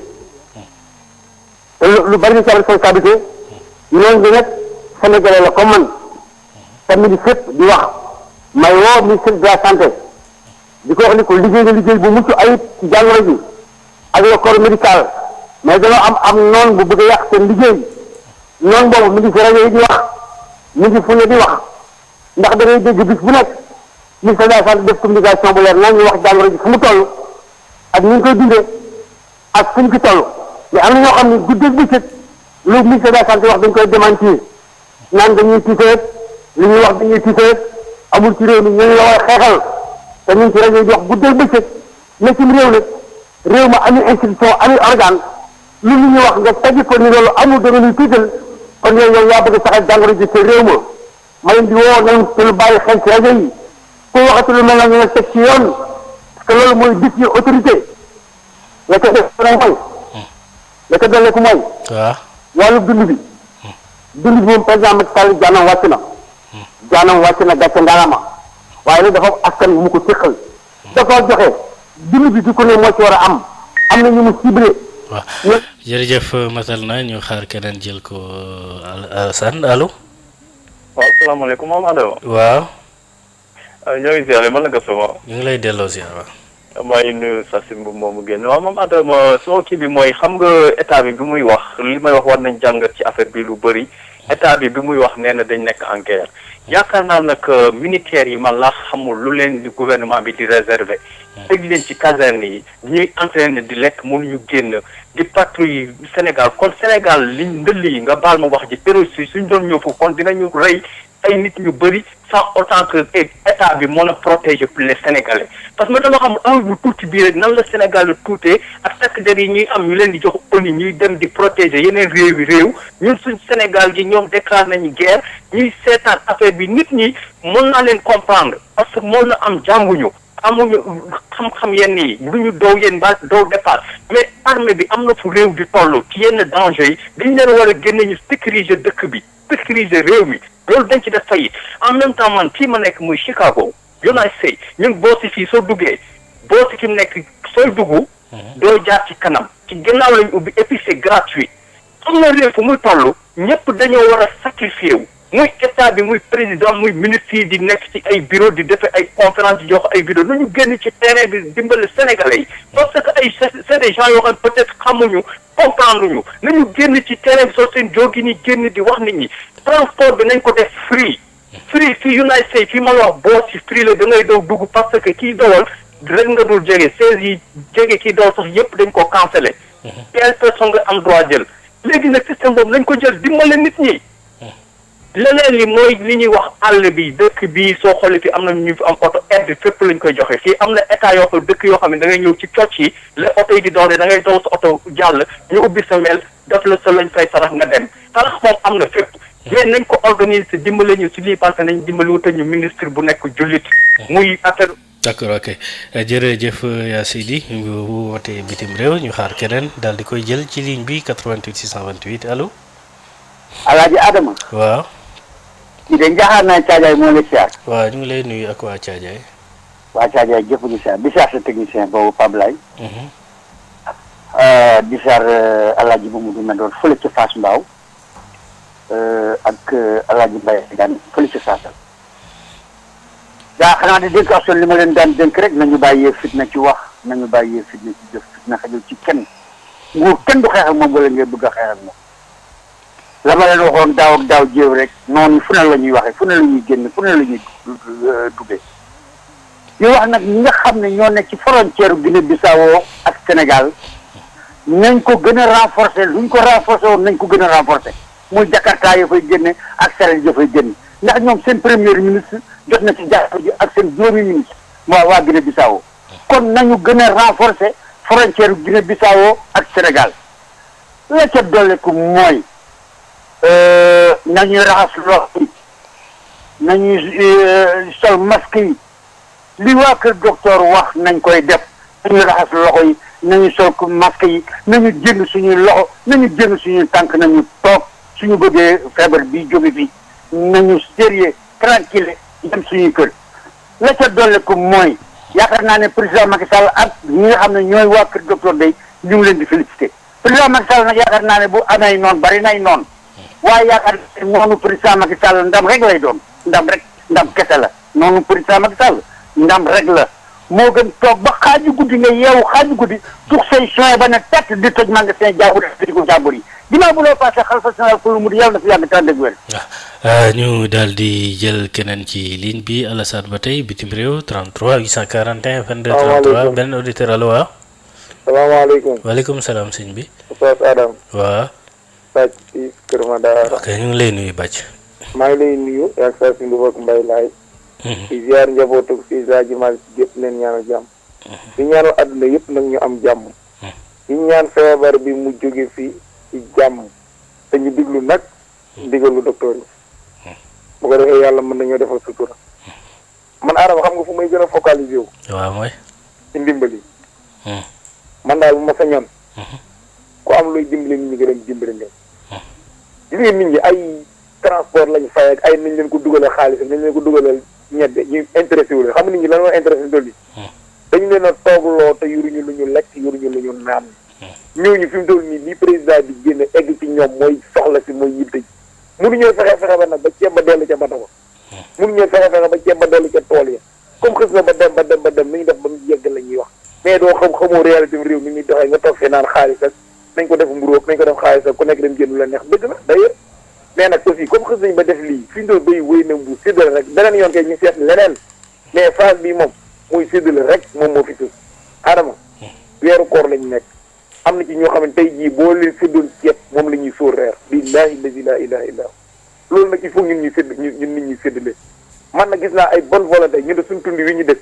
te lu bari na ci responsabilité ñooñu bi nag Sénégalais la comme man te mi ngi fépp di wax may woo ministre de la santé di ko wax ni ko liggéey nga liggéey bu mucc ayib ci jàngoro ji ak le corps médical mais dañoo am noonu bu bëgg a yàq seen liggéey noonu boobu mi ngi si rajo yi di wax ñu ngi fu ne di wax ndax da ngay dégg bis bu nekk ministre de la santé def communication bu leer nañ ñu wax jàngoro ji fu mu toll ak ñu ngi koy dundee ak fu ñu ci toll mais am na ñoo xam ne guddeeg bëccëg lu ministre de la santé wax dañ koy démentir naan dañuy tiitee li ñuy wax dañuy tiitee amul ci réew mi ñu ngi la war a xeexal te ñu ngi ci rajo yi di wax guddeeg bëccëg mais ci réew nag réew ma ami institution ami organe lu ñuy wax nga tegi ko ni loolu amul dana ñuy tiital kon yow yaa bëgg saxal jàngoro ji te réew ma leen di woo nañ te lu bàyyi xel ci rajo yi ku waxatu lu mel na ñu teg ci yoon parce que loolu mooy bis yi autorité la ko def mooy la ko dolleeku mooy wàllu dund bi moom président Macky Sall jaanam wàcc na gàcce ngalama waaye nag dafa askan bu mu ko téqal dafa joxe dund bi di ko ne moo ci war a am na ñu mu ciblé. waaw jërëjëf matal na ñu xaar keneen jël ko Alassane allo. waaw salaamaaleykum moom Adama. waaw. ñoo ngi ziare man la Gassama. ñu ngi lay delloo ziar waaw. maa ngi nuyu Sassy Mbow moomu génn waaw moom Adama soo kii bi mooy xam nga état bi muy wax li may wax war nañ jàngat ci affaire bi lu bëri état bi muy wax nee na dañ nekk en guerre yaakaar naa nag militaires yi man laa xamul lu leen di gouvernement bi di réserver. teg leen ci caserne yi ñuy entraîné di lekk mënuñu génn di patrouille Sénégal kon Sénégal liñ ndëll yi nga baal ma wax ji terroriste yi suñ doon ñëw foofu kon dinañu rey ay nit ñu bëri sans autant que état bi mën a protéger les Sénégalais parce que dama xam un bu tuuti bii rek nan la Sénégal la tuutee ak takk der yi ñuy am ñu leen di jox ONU ñuy dem di protéger yeneen réew ñun suñ Sénégal gi ñoom déclaré nañu guerre ñuy seetaan affaire bi nit ñi mën naa leen comprendre parce que mën na am jànguñu amuñu xam-xam yenn yi duñu dow yéen ba dow départ mais armée bi am na fu réew di toll ci yenn danger yi dañ leen war a génne ñu sécuriser dëkk bi sécuriser réew mi loolu dañ ci def fayit en même temps man fii ma nekk muy Chicago United States ñun boo si fii soo duggee boo si fi mu nekk sooy dugg doo jaar ci kanam ci gannaaw lañu ubbi et puis c'est gratuit xam na réew fu muy toll ñëpp dañoo war a sacrifier wu muy état bi muy président muy ministre yi di nekk ci ay bureau di defee ay conférence di jox ay vidéo nu ñu génn ci terrain bi dimbale Sénégalais yi parce que ay c'est des gens yoo xam peut-être xamuñu comprendre ñu nañu génn ci terrain bi soo seen jógi ni génn di wax nit ñi transport bi nañ ko def free fii United States fii ma la wax boo ci free la da ngay daw dugg parce que kii dawal rek nga dul jege 16 yi jege kii dawal sax yëpp dañ ko cancellé 15 personnes nga am droit jël léegi nag système boobu nañ ko jël dimbale nit ñi leneen li mooy li ñuy wax àll bi dëkk bi soo xoolee fi am na ñu fi am oto aide fépp lañ koy joxe fii am na état yoo xam dëkk yoo xam ne da ngay ñëw ci cocc yi la oto yi di doon da ngay daw sa oto jàll ñu ubbi sa mel def la sa lañ fay sarax nga dem sarax moom am na fépp mais nañ ko organiser dimbale ñu si lii parce que nañ dimbali wuta ñu ministre bu nekk jullit muy affaire. d'accord ok jërëjëf yaa Seydi bu wootee bitim réew ñu xaar keneen daal di koy jël ci ligne bi 88 628 allo. Alaaji Adama. waaw. kii de Ndiakhate naa Thiadiaye moo la siyaar. waaw ñu ngi lay nuyu ak waa Thiadiaye. waa Thiadiaye jëpp di siyaar di siyaar sa technicien boobu Pape Laye. di siyaar Alaaji Mamadou Mendoor fële ca Fass Mbao ak Alaaji Mbaye Gane fële ca Saasal. daa xanaa di dénk action li ma leen daan dénk rek nañu bàyyee fitna ci wax nañu bàyyee fitna ci jëf fitna xajul ci kenn nguur kenn du xeex ak moom wala ngay bëgg a xeex ak moom. la ma leen waxoon daaw ak daaw jéew rek noonu fu ne la ñuy waxee fu ne la ñuy génn fu ne la ñuy duggee ñu wax nag ñi nga xam ne ñoo nekk ci frontière Guinée Bissau ak Sénégal nañ ko gën a renforcer luñ ko renforcer woon nañ ko gën a renforcer muy Jakarta ya fay génne ak Sénégal ya fay génne ndax ñoom seen premier ministre jot na ci jàpp ji ak seen juróomi ministre waa Guinée Bissau kon nañu gën a renforcer frontière Guinée Bissau ak Sénégal la ca dolleku mooy nañuy raxas loxo yi nañuy sol masque yi li waa kër docteur wax nañ koy def nañuy raxas loxo yi nañu sol masque yi nañu jënd suñuy loxo nañu jënd suñuy tànk nañu toog suñu bëggee feebar bi jóge fi nañu sérieux tranquille dem suñuy kër la ca dolli ko mooy yaakaar naa ne président Macky Sall ak ñi nga xam ne ñooy waa kër docteur day ñu ngi leen di félicité président Macky Sall nag yaakaar naa ne bu amee noonu bari nay noonu waaye yaakaar naa ne noonu président Macky Sall ndam rek lay doon ndam kese la noonu président Macky Sall ndam rek la moo gën toog ba xaaju guddi nga yeewu xaaju guddi tux say soin ba ne tett di toj magasin jàmbur di ko jàmbur yi ginnaaw bu loo passé xalifa général ku lu mu yàlla na fi yàgg tànn ak wér. ñu daal di jël keneen ci ligne bi Alassane ba tey bitim réew 33 841 22 33 benn auditeur allo waaw. salaamaaleykum. waaleykum salaam sëñ bi. Oustaz Adam. waaw. Bàcc ci Kër Madara. ok ñu ngi lay nuyu Bàcc. maa ngi lay nuyu yaag saa si Ndour ak Mbaye Laay. di ziar njabootu si Zajimal si gépp leen ñaanal jàmm. di ñaanal àdduna yëpp nag ñu am jàmm. di ñaan feebar bi mu jóge fii ci jàmm. te ñu diglu nag ndigalu docteur yi. bu ko defee yàlla mën nañoo defal sutura. man Adama xam nga fu may gën a focaliser wu. waaw mooy. ci ndimbali. man daal bu ma sañoon. ku am luy dimbali nit ñi gën a dimbali leen. gis nga nit ñi ay transport lañ fay ak ay nañ leen ko dugalal xaalis nañ leen ko dugalal ñebe ñu intéressé wu leen xam nga nit ñi lan moo intéressé tool yi. dañu leen a toogloo te yuruñu lu ñu lekk yuruñu lu ñu naan. ñooñu fi mu toll nii li président bi génn egg ci ñoom mooy soxla si mooy yitte ji. mënuñoo fexe ba nag ba ceeb ba dellu ca bata ko. mënuñoo fexe ba ceeb ba dellu ca tool ya. comme xës na ba dem ni ñu def ba mu yegg la ñuy wax. mais doo xamoo réalité réew mi ñuy doxee nga toog fee naan xaalis ak nañ ko def mburu ak nañ ko def xaalis ak ku nekk dem jënd la neex dëgg la d'ailleurs mais nag aussi comme xës nañ ba def lii fi ñu doon béy wéy na bu séddale rek beneen yoon kay ñu seet leneen mais phase bii moom mooy séddale rek moom moo fi tus Adama weeru koor lañ nekk am na ci ñoo xam ne tey jii boo leen séddoon ceeb moom la ñuy sóor reer billaahi lazi laa ilaaha illaa loolu nag il faut ñun ñuy sédd ñun nit ñuy séddale man na gis naa ay bonne volonté ñu def suñ tund wi ñu dëkk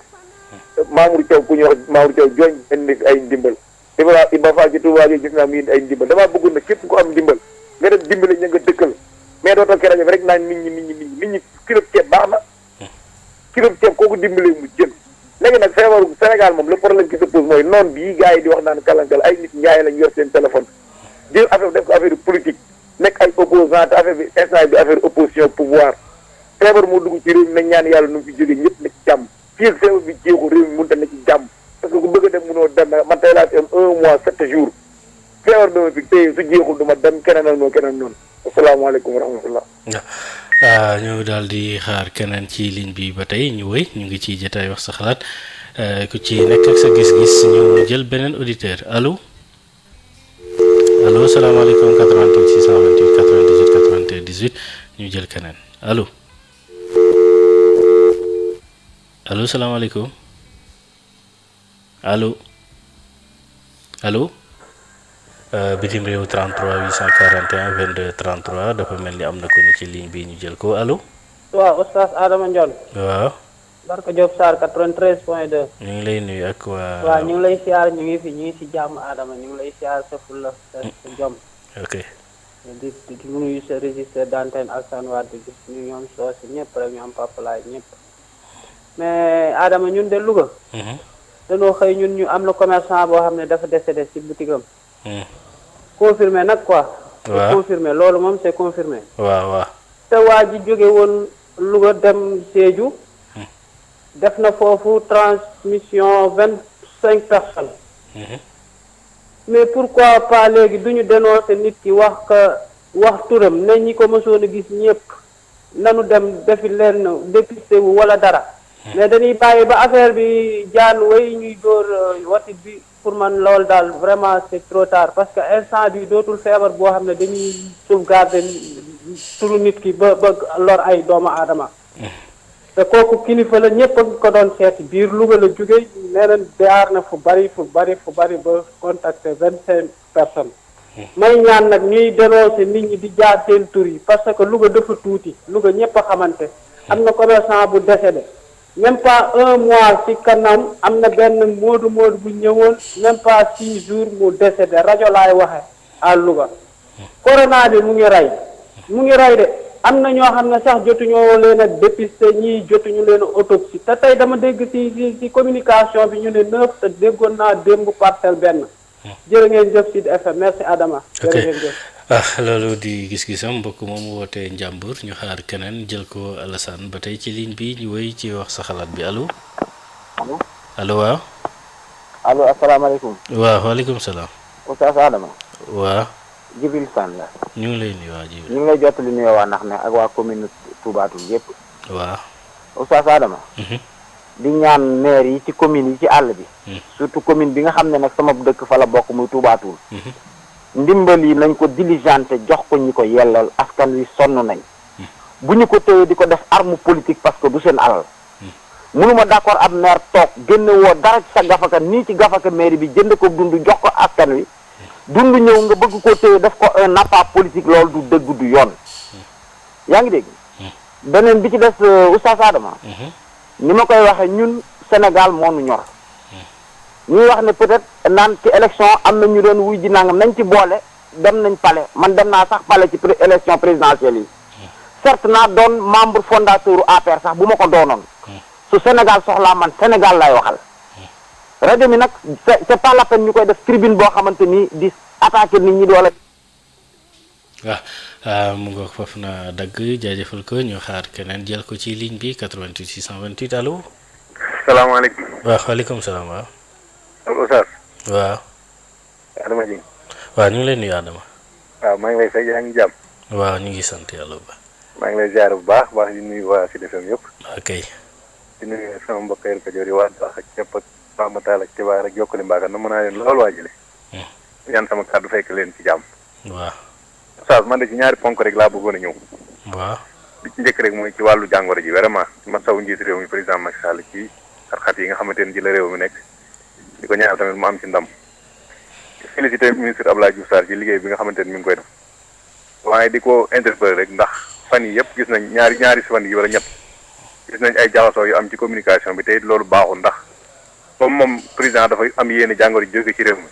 Mamour Thiaw ku ñuy wax Mamour Thiaw jooñ indi ay ndimbal Iba Fall ci Touba gi gis naa mu indi ay ndimbal damaa bëggoon na képp ku am ndimbal nga def dimbale ña nga dëkkal mais doo toog ci rajo bi rek naan nit ñi kilo ceeb baax na kilo ceeb kooku dimbalee mu jël léegi nag feebaru Sénégal moom le problème qui se pose mooy noonu bii gars yi di wax naan kalankal ay nit njaay lañ yor seen téléphone jël affaire bi def ko affaire politique nekk ay opposant te affaire bi instant bi affaire opposition pouvoir feebar moo dugg ci réew mi nañ ñaan yàlla nu mu fi jógee ñëpp na ci jàmm fii ak feebar bi jeexu réew mi mënut a na ci jàmm parce que ku bëgg a dem mënoo dem man tey laa fi am 1 mois 7 jours feebar bi ma fi tey su jeexul du ma dem keneen ak noonu asalaamaaleykum wa rahmatullah. ñu daal di xaar keneen ci ligne bi ba tey ñu wëy ñu ngi ci jotaay wax sa xalaat ku ci nekk ak sa gis-gis ñu jël beneen auditeur allo salaamaaleykum 88 628 98 98 ñu jël keneen allo salaamaaleykum allo bitim réew 33 841 22 33 dafa mel ni am na ko ni ci ligne bi ñu jël ko allo. waaw Oustaz Adama Ndione. waaw. Barka Diop Sarr 93.2. ñu ngi lay nuyu ak waa. waaw ñu ngi lay siyaar ñu ngi si jàmm Adama ñu ngi lay siyaar sa fulla sa jom. ok. di nuyu sa registre d'antenne ak Sanwar di gis ñu ñoom soosi ñëpp rek ñoom papalaay ñëpp. mais Adama ñun de Louga. dañoo xëy ñun ñu am na commerçant boo xam ne dafa décédé si boutique am. confirmé nag quoi. waaw c'est confirmé loolu moom c'est confirmé. waaw. te waa ji jóge woon Louga dem Sédhiou. def na foofu transmission 25 personnes. mais pourquoi pas léegi duñu dénoncer nit ki wax turam ne ñi ko mësoon a gis ñëpp nanu dem defi leen dépisté wu wala dara. mais dañuy bàyyi ba affaire bi jaan way ñuy dóor watit bi pour man loolu daal vraiment c'est trop tard parce que instant bi dootul feebar boo xam ne dañuy sauvegarder turu nit ki ba lor ay doomu aadama. te kooku kilifa la ñëpp a ko doon seeti biir Louga la jóge nee na jaar na fu bari ba contacter 25 personnes. may ñaan nag ñuy dénoncer nit ñi di jaar seen tur yi parce que Louga dafa tuuti Louga ñëpp a xamante. am na commerçant bu décédé. même pas 1 mois ci kanam am na benn moodu bu ñëwoon même pas 6 jours mu décédé rajo laay waxe à Louga. corona bi mu ngi rey de. am na ñoo xam ne sax jotuñoo leen a dépisté ñii jotuñu leen a autopsie te tey dama dégg ci communication bi ñu ne 9 te déggoon naa démb parcelle benn. jërë ngeen jëf Sud FM merci Adama. ok loolu di gis-gisam mbokk moom wootee Njàmbur ñu xaar keneen jël ko Alassane ba tey ci ligne bi ñu wéy ci wax sa xalaat bi allo. allo waaw. allo asalaamaaleykum. waaw waaleykum salaam. Oustaz Adama. waaw. Jibril Sane la. ñu ngi lay nuyu waa Jibril. ñu ngi lay jottali nuyoo waa ndax ne ak waa commune Touba Toul yëpp. waaw. Oustaz Adama. di ñaan maire yi ci commune yi ci àll bi. surtout commune bi nga xam ne nag sama dëkk fa la bokk muy Touba Toul. ndimbal yi nañ ko diligenté jox ko ñi ko yellal askan wi sonn nañ bu ñu ko téye di ko def arme politique parce que du seen alal mënuma d'accord ab maire toog génne woo dara ci sa gafaka nii ci gafaka mairie bi jënd ko dund jox ko askan wi dund ñëw nga bëgg koo téye def ko un appât politique loolu du dëgg du yoon yaa ngi dégg beneen bi ci des Oustaz Adama ni ma koy waxee ñun Sénégal moo nu ñor ñuy wax ne peut-être naan ci élection am na ñu doon wuy ji nangam nañ ci boole dem nañ palais man dem naa sax palais ci élection présidentielle yi certes naa doon membre fondateur u APR sax bu ma ko doonoon su Sénégal soxlaa man Sénégal lay waxal rajo mi nag c'est pas la peine ñu koy def tribune boo xamante ni di attaquer nit ñi doole. waaw mu ngoog foofu na dagg jaajëfal ko ñu xaar keneen jël ko ci ligne bi 88 628 allo. salaamaaleykum. waaw waaleykum salaam waaw. Oustaz. waaw. Adama Dieng. waaw ñu ngi lay nuyu Adama. waaw maa ngi lay fay yaa ngi jàmm. waaw ñu ngi sant yàlla bu baax. maa ngi lay ziar bu baax di nuyu waa Sud FM yëpp. ok. di nuyu sama mbokk yi Kajoor yi waa baax ak ñëpp ak Pamba Tall ak Tibaar ak Jokkali Mbaaga na mën naa leen loolu waa jële. yan sama kàddu fekk leen ci jàmm. waaw. Oustaz man de ci ñaari ponk rek laa bëggoon a ñëw. waaw. li ci njëkk rek mooy ci wàllu jàngoro ji vraiment ma saw njiitu réew mi président Macky Sall ci xat-xat yi nga xamante ne ji la réew mi nekk di ko ñaanal tamit mu am ci ndam félicité ministre Abdoulaye Diouf Sarr ci liggéey bi nga xamante ne mi ngi koy def waaye di ko interpeller rek ndax fan yi yëpp gis nañ ñaari fan yi wala ñett gis nañ ay jaxasoo yu am ci communication bi te it loolu baaxul ndax comme moom président dafa am yéene jàngoro ji jóge ci réew mi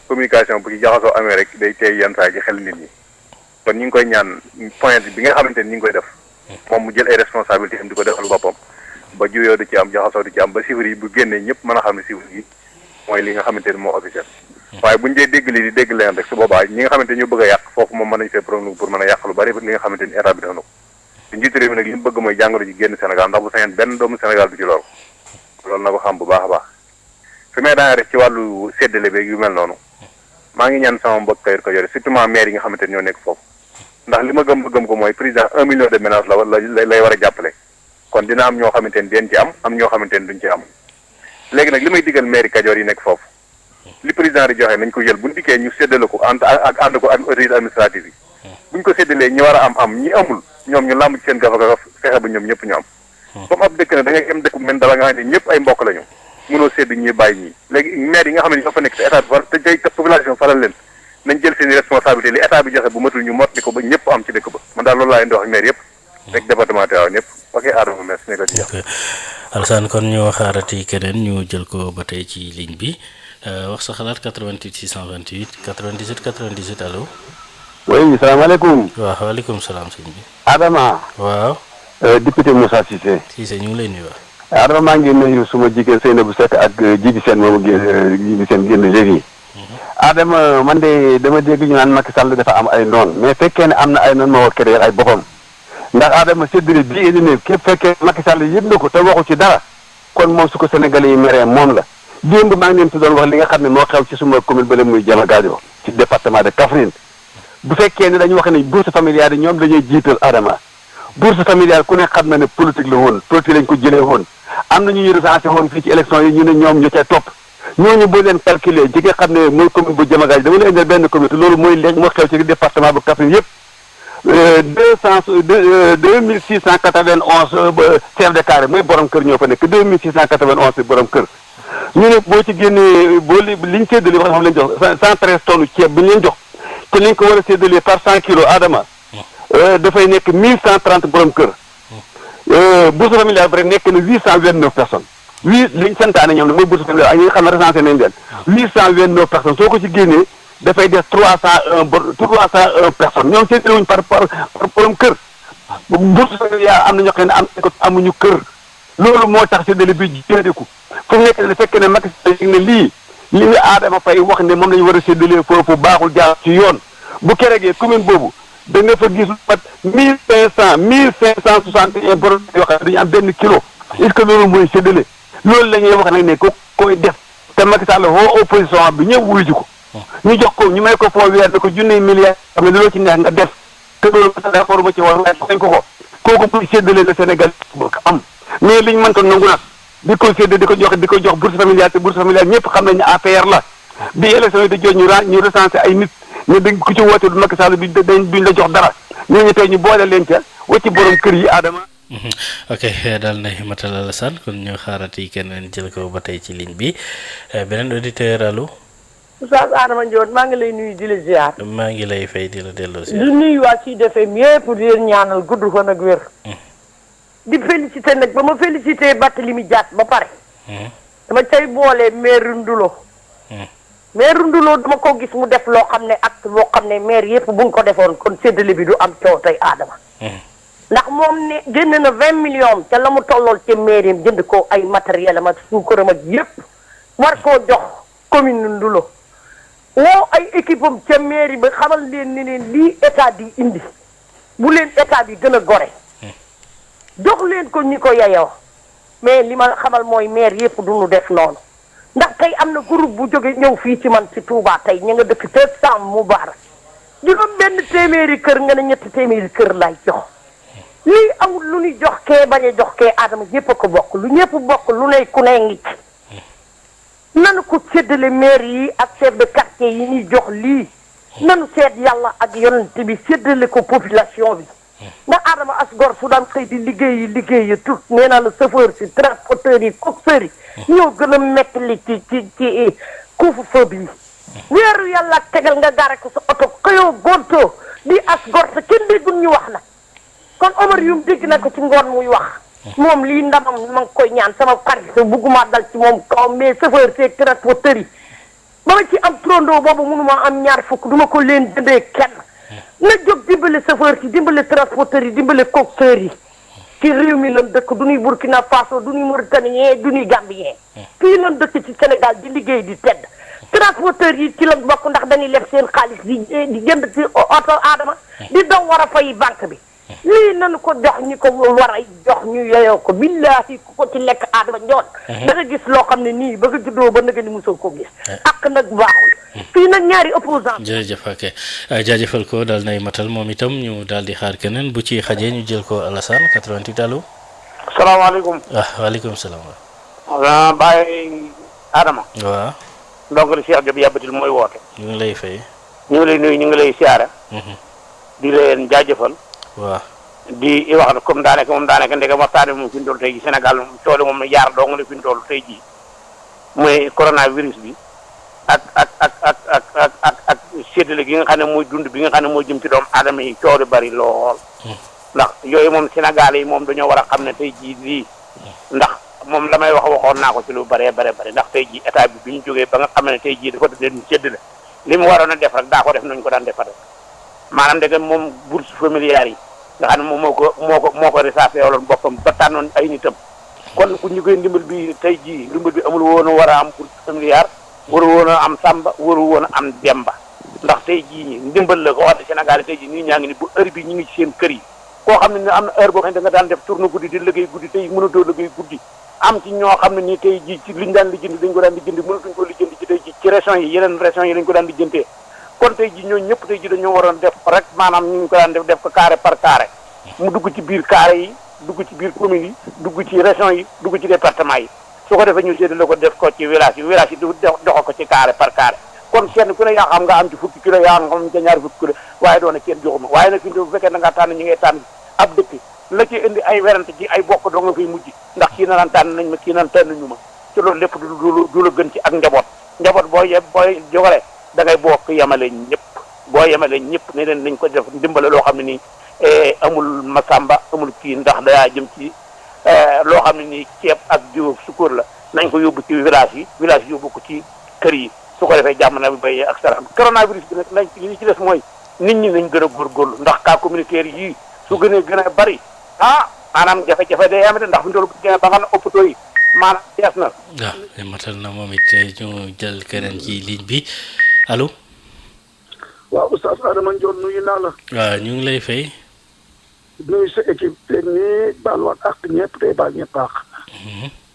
communication bu ci jaxasoo amee rek day tey yenn saa ci xel nit ñi kon ñu ngi koy ñaan point bi nga xamante ni ñu ngi koy def moom mu jël ay responsabilité am di ko defal boppam ba juyoo di ci am jaxasoo di ci am ba chiffres yi bu génnee ñëpp mën a xam ne chiffres yi mooy li nga xamante ni moo officiel waaye buñu dee dégg li di dégg leen rek su boobaa ñi nga xamante ni ñu bëgg a yàq foofu moom mën nañu fee problème pour mën a yàq lu bari li nga xamante ni état bi def na ko te njiitu réew mi nag li mu bëgg mooy jàngoro ji génn Sénégal ndax bu sañoon benn doomu Sénégal du ci loolu na ko xam bu baax a baax fi may daanee rek ci wàllu séddale beeg yu mel noonu maa ngi ñaan sama mbokk kayit ko yore surtout maire yi nga xamante ni ñoo nekk foofu ndax li ma gëm ko mooy président 1 million de ménages lay war a jàppale kon dina am ñoo xamante ni den ci am ñoo xamante ni duñ ci am léegi nag li may digal maire Kajoor yi nekk foofu li président di joxe nañ ko jël buñ dikkee ñu séddale ko ànd ko ak autorité administrative yi buñ ko séddalee ñi war a am ñi amul ñoom ñu làmb ci seen gafa fexe ba ñoom ñëpp ñu am comme ab dëkk ne da ngay am dëkk bu mel dala nga xam ne ñëpp ay mbokk lañu mënoo sédd ñi bàyyi ñii léegi maire yi nga xam ne ñoo fa nekk te état bi te population faral leen nañ jël seen responsabilité li état bi joxe bu matul ñu mottali ko ba ñëpp am ci dëkk ba man daal loolu laa leen di wax maire yëpp rek département Tivaouane ñëpp ok Adama merci nekk ci jàmm. Alassane kon ñoo xaarati keneen ñu jël ko ba tey ci ligne bi wax sa xalaat 88 628 98 98 allo. oui salaamaaleykum. waaw waaleykum salaam sëñ bi. Adama. waaw. député Moussa Cissé. Cissé ñu ngi lay nuyu. Adama maa ngi nuyu suma jigéen Seynabou Seck ak Djibi Sène moomu génn Djibi Sène génn léegi. Adama man de dama dégg ñu naan Macky Sall dafa am ay noon mais fekkee ne am na ay noon moo war créer ay boppam ndax Adama séddale bii indi ne képp fekkee Macky Sall yëg na ko te waxu ci dara kon moom su ko Sénégalais yi meree moom la démb maa ngi leen si doon wax li nga xam ne moo xew ci suma commune ba muy Diamagadio ci département de Kaffrine bu fekkee ne dañu wax ne bourse familiale yi ñoom dañuy jiital Adama bourse familiale ku ne xam na ne politique la woon politique lañ ko jëlee woon am na ñu recensé woon fii ci élection yi ñu ne ñoom ñu ca topp ñooñu boo leen calculer ci nga xam ne mooy commune bu Diamagadio dama la indil benn commune te loolu mooy léegi moo xew ci département bu Kaffrine yëpp 2691 chef de carré mooy borom kër ñoo fa nekk 2691 borom kër ñu ne boo ci génnee boo li ñu séddale wax xam leen jox 113 tonnes ceeb bi ñu leen jox te liñ ko war a séddalee par 100 kilos Adama dafay nekk 1130 borom kër bourse familiale bi rek nekk na 829 personnes liñ santaane ñoom ne mooy bourse familiale ak ñi nga xam ne recensé nañ leen 829 personnes soo ko ci génnee dafay def 301 personnes ñoom séddale wuñ par borom kër bourse familiale am na ñoo xam ne amuñu kër loolu moo tax séddale bi jéediku fu mu nekk ne fekkee ne Macky Sall ne li Adama Faye wax ne moom la ñu war a séddalee foofu baaxul jaar ci yoon bu keregee commune boobu da nga fa gis lu mat 1561 borom yoo xam ne dañu am benn kilo est-ce que loolu mooy séddale loolu la ñuy wax nag ne ko koy def te Macky Sall woo opposition bi ñëpp wuyu ji ko ñu jox ko ñu may ko foo weer ne ko junni milliards xam ne loolu ci neex nga def te loolu d'accord ma ci wax waaye dañ ko kooku muy séddale le Sénégal am mais liñ mënta nangu nag di ko séddale di ko jox bourse familiale te bourse familiale ñëpp xam nañ ne APR la bi élection yi di jot ñu recensé ay nit ne dañ ku ci woote du Macky Sall duñ la jox dara ñooñu tey ñu boole leen ca wacci borom kër yi Adama. ok daal nay matal Alassane kon ñu xaarati keneen jël ko ba tey ci ligne bi beneen auditeur allo. Oustaz Adama Ndione maa ngi lay nuyu di la ziar. maa ngi lay fay di la delloo si. di nuyu waa Sud FM yëpp di leen ñaanal gudd fan ak wér. di félicité nag ba ma félicité Barthélémy Dias ba pare. dama cay boole maire Ndulo. maire Ndulo dama ko gis mu def loo xam ne acte boo xam ne maire yëpp buñ ko defoon kon séddale bi du am coow tey Adama. ndax moom ne génn na 20 millions ca la mu tollool ca mairie am jënd ko ay matériel am ak suukaram ak yëpp war koo jox commune Ndulo. woo ay équipe am ca mairie ba xamal leen ni leen lii état di indi bu leen état bi gën a gore jox leen ko ñi ko yeyoo mais li ma xamal mooy maire yëpp du ñu def noonu ndax tey am na groupe bu jóge ñëw fii ci man ci Touba tey ñu nga dëkk te Sam Moubarak juróom benn téeméeri kër nga ne ñetti téeméeri kër laay jox lii amul lu ñuy jox kee bañ a jox kee Adama ñëpp a ko bokk lu ñëpp bokk lu ne ku ne ngi ci nanu ko séddale maire yi ak chef de quartier yi ñuy jox lii nanu seet yàlla ak yonent bi séddale ko population bi ndax Adama asgor su daan xëy di liggéeyi tout nee naa la chauffeur si transporteur yi coxeur yi ñoo gën a mettali ci couvre-feu bi weeru yàlla ak tegal nga gaare ko sa oto xëyoo gontoo di asgor te kenn déggul ñu wax na kon Omar Youm dégg na ko ci ngoon muy wax moom lii ndamam ma ngi koy ñaan sama xarit bugguma dal ci moom kaw mais chauffeur c'est transporteur yi ba ma ci am trondoo boobu mënuma am ñaar fukk duma ko leen jëndee kenn na jóg dimbale chauffeur yi dimbale transporteur yi dimbale coxeur yi ci réew mi lan dëkk du ñuy Burkina Faso du ñuy Mauritanien du ñuy Gambien fii lan dëkk ci Sénégal di liggéey di tedd transporteur yi ci lan bokk ndax dañuy leb seen xaalis di jënd ci oto Adama di daw war a fay banque bi lii nanu ko jox ñi ko war a jox ñu yeyoo ko billaahi ku ko ci lekk Adama Ndione da nga gis loo xam ne nii ba nga juddoo ba nga ni mosoo ko gis ak nag baaxul fii nag ñaari opposant jërëjëf ok jaajëfal ko daal nay matal moom itam ñu daal di xaar keneen bu ci xajee ñu jël ko Alassane 88 allo. salaamaaleykum. waaleykum salaam. Baye Adama. waaw. donc le Cheikh Diop Yabatil mooy woote. ñu ngi lay fay. ñu ngi lay nuyu ñu ngi lay siyaara. di leen jaajëfal. waaw di wax na comme daanaka ndegam waxtaane moom fi ñu toll tey jii Sénégal moom coole moom yaar doo nga ne fi ñu toll tey jii mooy coronavirus bi ak séddale gi nga xam ne mooy dund bi nga xam ne mooy jëm ci doomu aadama yi coow li bari lool ndax yooyu moom Sénégal yi moom dañoo war a xam ne tey jii lii ndax moom la may waxoon naa ko ci lu bari ndax tey jii état bi ñu jógee ba nga xam ne tey jii dafa leen séddale li mu waroon a def rek daa ko def nañ ko daan defal maanaam ndegam moom bourse familiale yi nga xam ne moom moo ko recensé waloon boppam ba tànnoon ay nitam kon ku ñu koy ndimbal bi tey jii ndimbal bi amul woon a war a am bourse familiale waru woon a am Samba waru woon a am Demba ndax tey jii ndimbal la ko wax ne Sénégal tey jii nii ñaa ngi ni bu heure bi ñu ngi ci seen kër yi koo xam ne am na heure boo xam ne da nga daan def tourne guddi di liggéey guddi tey mënatoo liggéey guddi am ci ñoo xam ne nii tey jii ci liñ daan lijjanti dañ ko daan lijjanti mënatuñ ko lijjanti ci tey jii ci régions yi yeneen régions yi lañ ko daan lijjantee kon tey jii ñooñu ñëpp tey jii dañoo waroon def rek maanaam ñu ngi ko daan def ko carré par carré mu dugg ci biir carré yi dugg ci biir communes yi dugg ci régions yi dugg ci département yi su ko defee ñu séddale ko def ko ci village yi doxal ko ci carré par carré kon kenn ku ne yaa xam nga am ci fukki kilo yaa nga xam ci ñaari fukki kilo waaye doona kenn joxuma waaye nag fi bu fekkee da ngaa tànn ñi ngay tànn ab dëkk la ci indi ay werante ci ay bokk doo nga fay mujj ndax kii na naan tànn nañ ma kii naan tànn ñu ma ci loolu lépp du la gën ci ak njaboot booy jógale da ngay bokk yemale ñëpp boo yemale ñëpp ne leen nañ ko def ndimbale loo xam ne nii amul masamba amul kii ndax dayaa jëm ci loo xam ne nii ceeb ak jiw sukkur la nañ ko yóbbu ci village yi yóbbu ko ci kër yi su ko defee jàmm na bi bay ak salaam coronavirus bi nag nañ li ci des mooy nit ñi nañ gën a góorgóorlu ndax cas communautaire yii su gën a bari maanaam jafe-jafe day am ndax fi ñu toll bu ba nga xam ne hôpitaux yi maanaam tees na. waaw matal na moom it ñu jël keneen ci ligne bi allo. waaw Oustaz Adama Ndione nuyu naa la. waaw ñu ngi lay fay. nuyu sa équipe technique baal waat ak ñëpp tey baal ñëpp ak.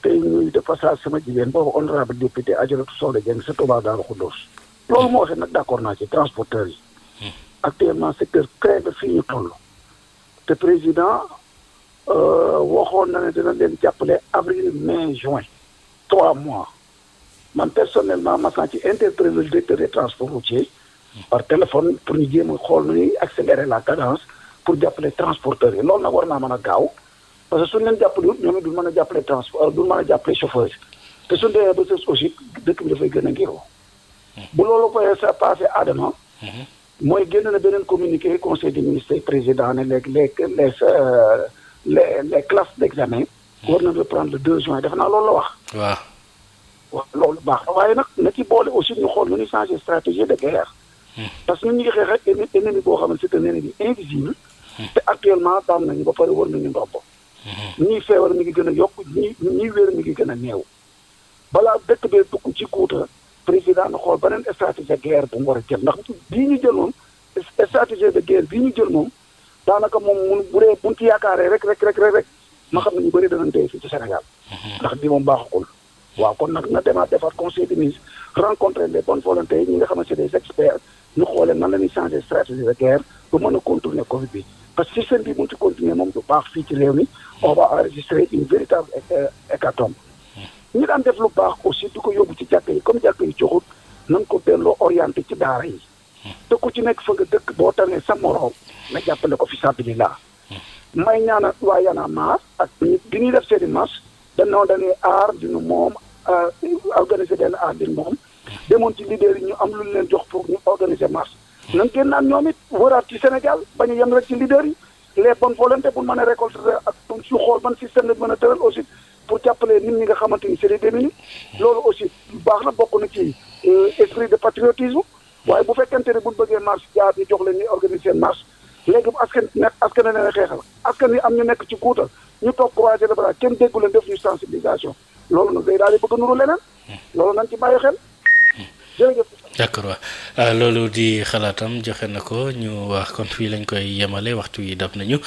tey ñuy de passage sama jigéen boobu honorable député Adjaratou Soxna Dieng sa Touba Darou Khoudoss. loolu moo waxee nag d'accord naa ci transporteurs yi. actuellement secteur clé de fii ñu toll. te président waxoon na ne dina leen jàppale avril mai juin 3 mois man personnellement ma sant ci interpellé le directeur des transports routiers par téléphone pour ñu jéem a xool nu ñuy accélérer la cadence pour jàppale transporteurs yi loolu nag war naa mën a gaaw parce que suñ leen jàppale wut ñoom it duñ mën a jàppale duñ mën a jàppale chauffeurs yi te suñ demee ba sës aussi dëkk bi dafay gën a ngiroo bu loolu koy sa passé Adama mooy génn na beneen communiqué conseil des ministres président ne léegi les classes d'examen war na reprendre le 2 juin defe naa loolu la wax waaw loolu baax waaye nag na ci boole aussi ñu xool nu ñuy changer stratégie de guerre parce que ñun ñu ngi xeex ak ennemi boo xam ne c'est un ennemi invisible te actuellement daan nañu ba pare war nañu ndombo ñii feebar mi ngi gën a yokk ñii wér mi ngi gën a néew balaa dëkk bee dugg ci guuta président na xool beneen stratégie de guerre bu mu war a jël ndax bii ñu jël moom stratégie de guerre bii ñu jël moom daanaka moom mun bu dee buñ ci yaakaaree rek ma xam ne ñu bëri danañ tey fii ci Sénégal ndax bii moom baaxul waaw kon nag na demaat defaat conseil des ministres rencontrer les bonnes volontés ñi nga xam ne c'est des experts ñu xoolee nan la ñuy changer stratégie de guerre ba mën a contourner Covid bi parce que système bi mun ci continuer moom du baax fii ci réew mi on va enregistrer une véritable hécatombe ñi daan def lu baax aussi di ko yóbbu ci jàkk yi comme jàkk yi joxut nañ ko delloo orienté ci daara yi te ku ci nekk fa nga dëkk boo tanee sa moroom na jàppale ko fi sabilillah may ñaana waa Y'en a marre ak bi ñuy def seeni marche dañoo dañuy aar dinu moom organiser benn aar dinu moom demoon ci leader yi ñu am lu leen jox pour ñu organiser marche nan génnaan ñoom it wëraat ci Sénégal bañ a yem rek ci leader yi les bonnes volontés pour mën a récolter ak su xool ban système la mën a tëral aussi pour jàppale nit ñi nga xamante ni c'est des démunis loolu aussi baax na bokk na ci esprit de patriotisme waaye bu fekkente ne buñ bëggee marche jaar ñu jox leen ni organiser marche léegi bu askan ne leen xeexal askan wi am ñu nekk ci guuta ñu toog croiser les bras kenn déggu leen def ñu sensibilisation loolu nag day daal di bëgg nuru leneen loolu nañ ci bàyyi xel jërëjëf. d'accord loolu di xalaatam joxe na ko ñu wax kon fii lañ koy yemale waxtu yi dab nañu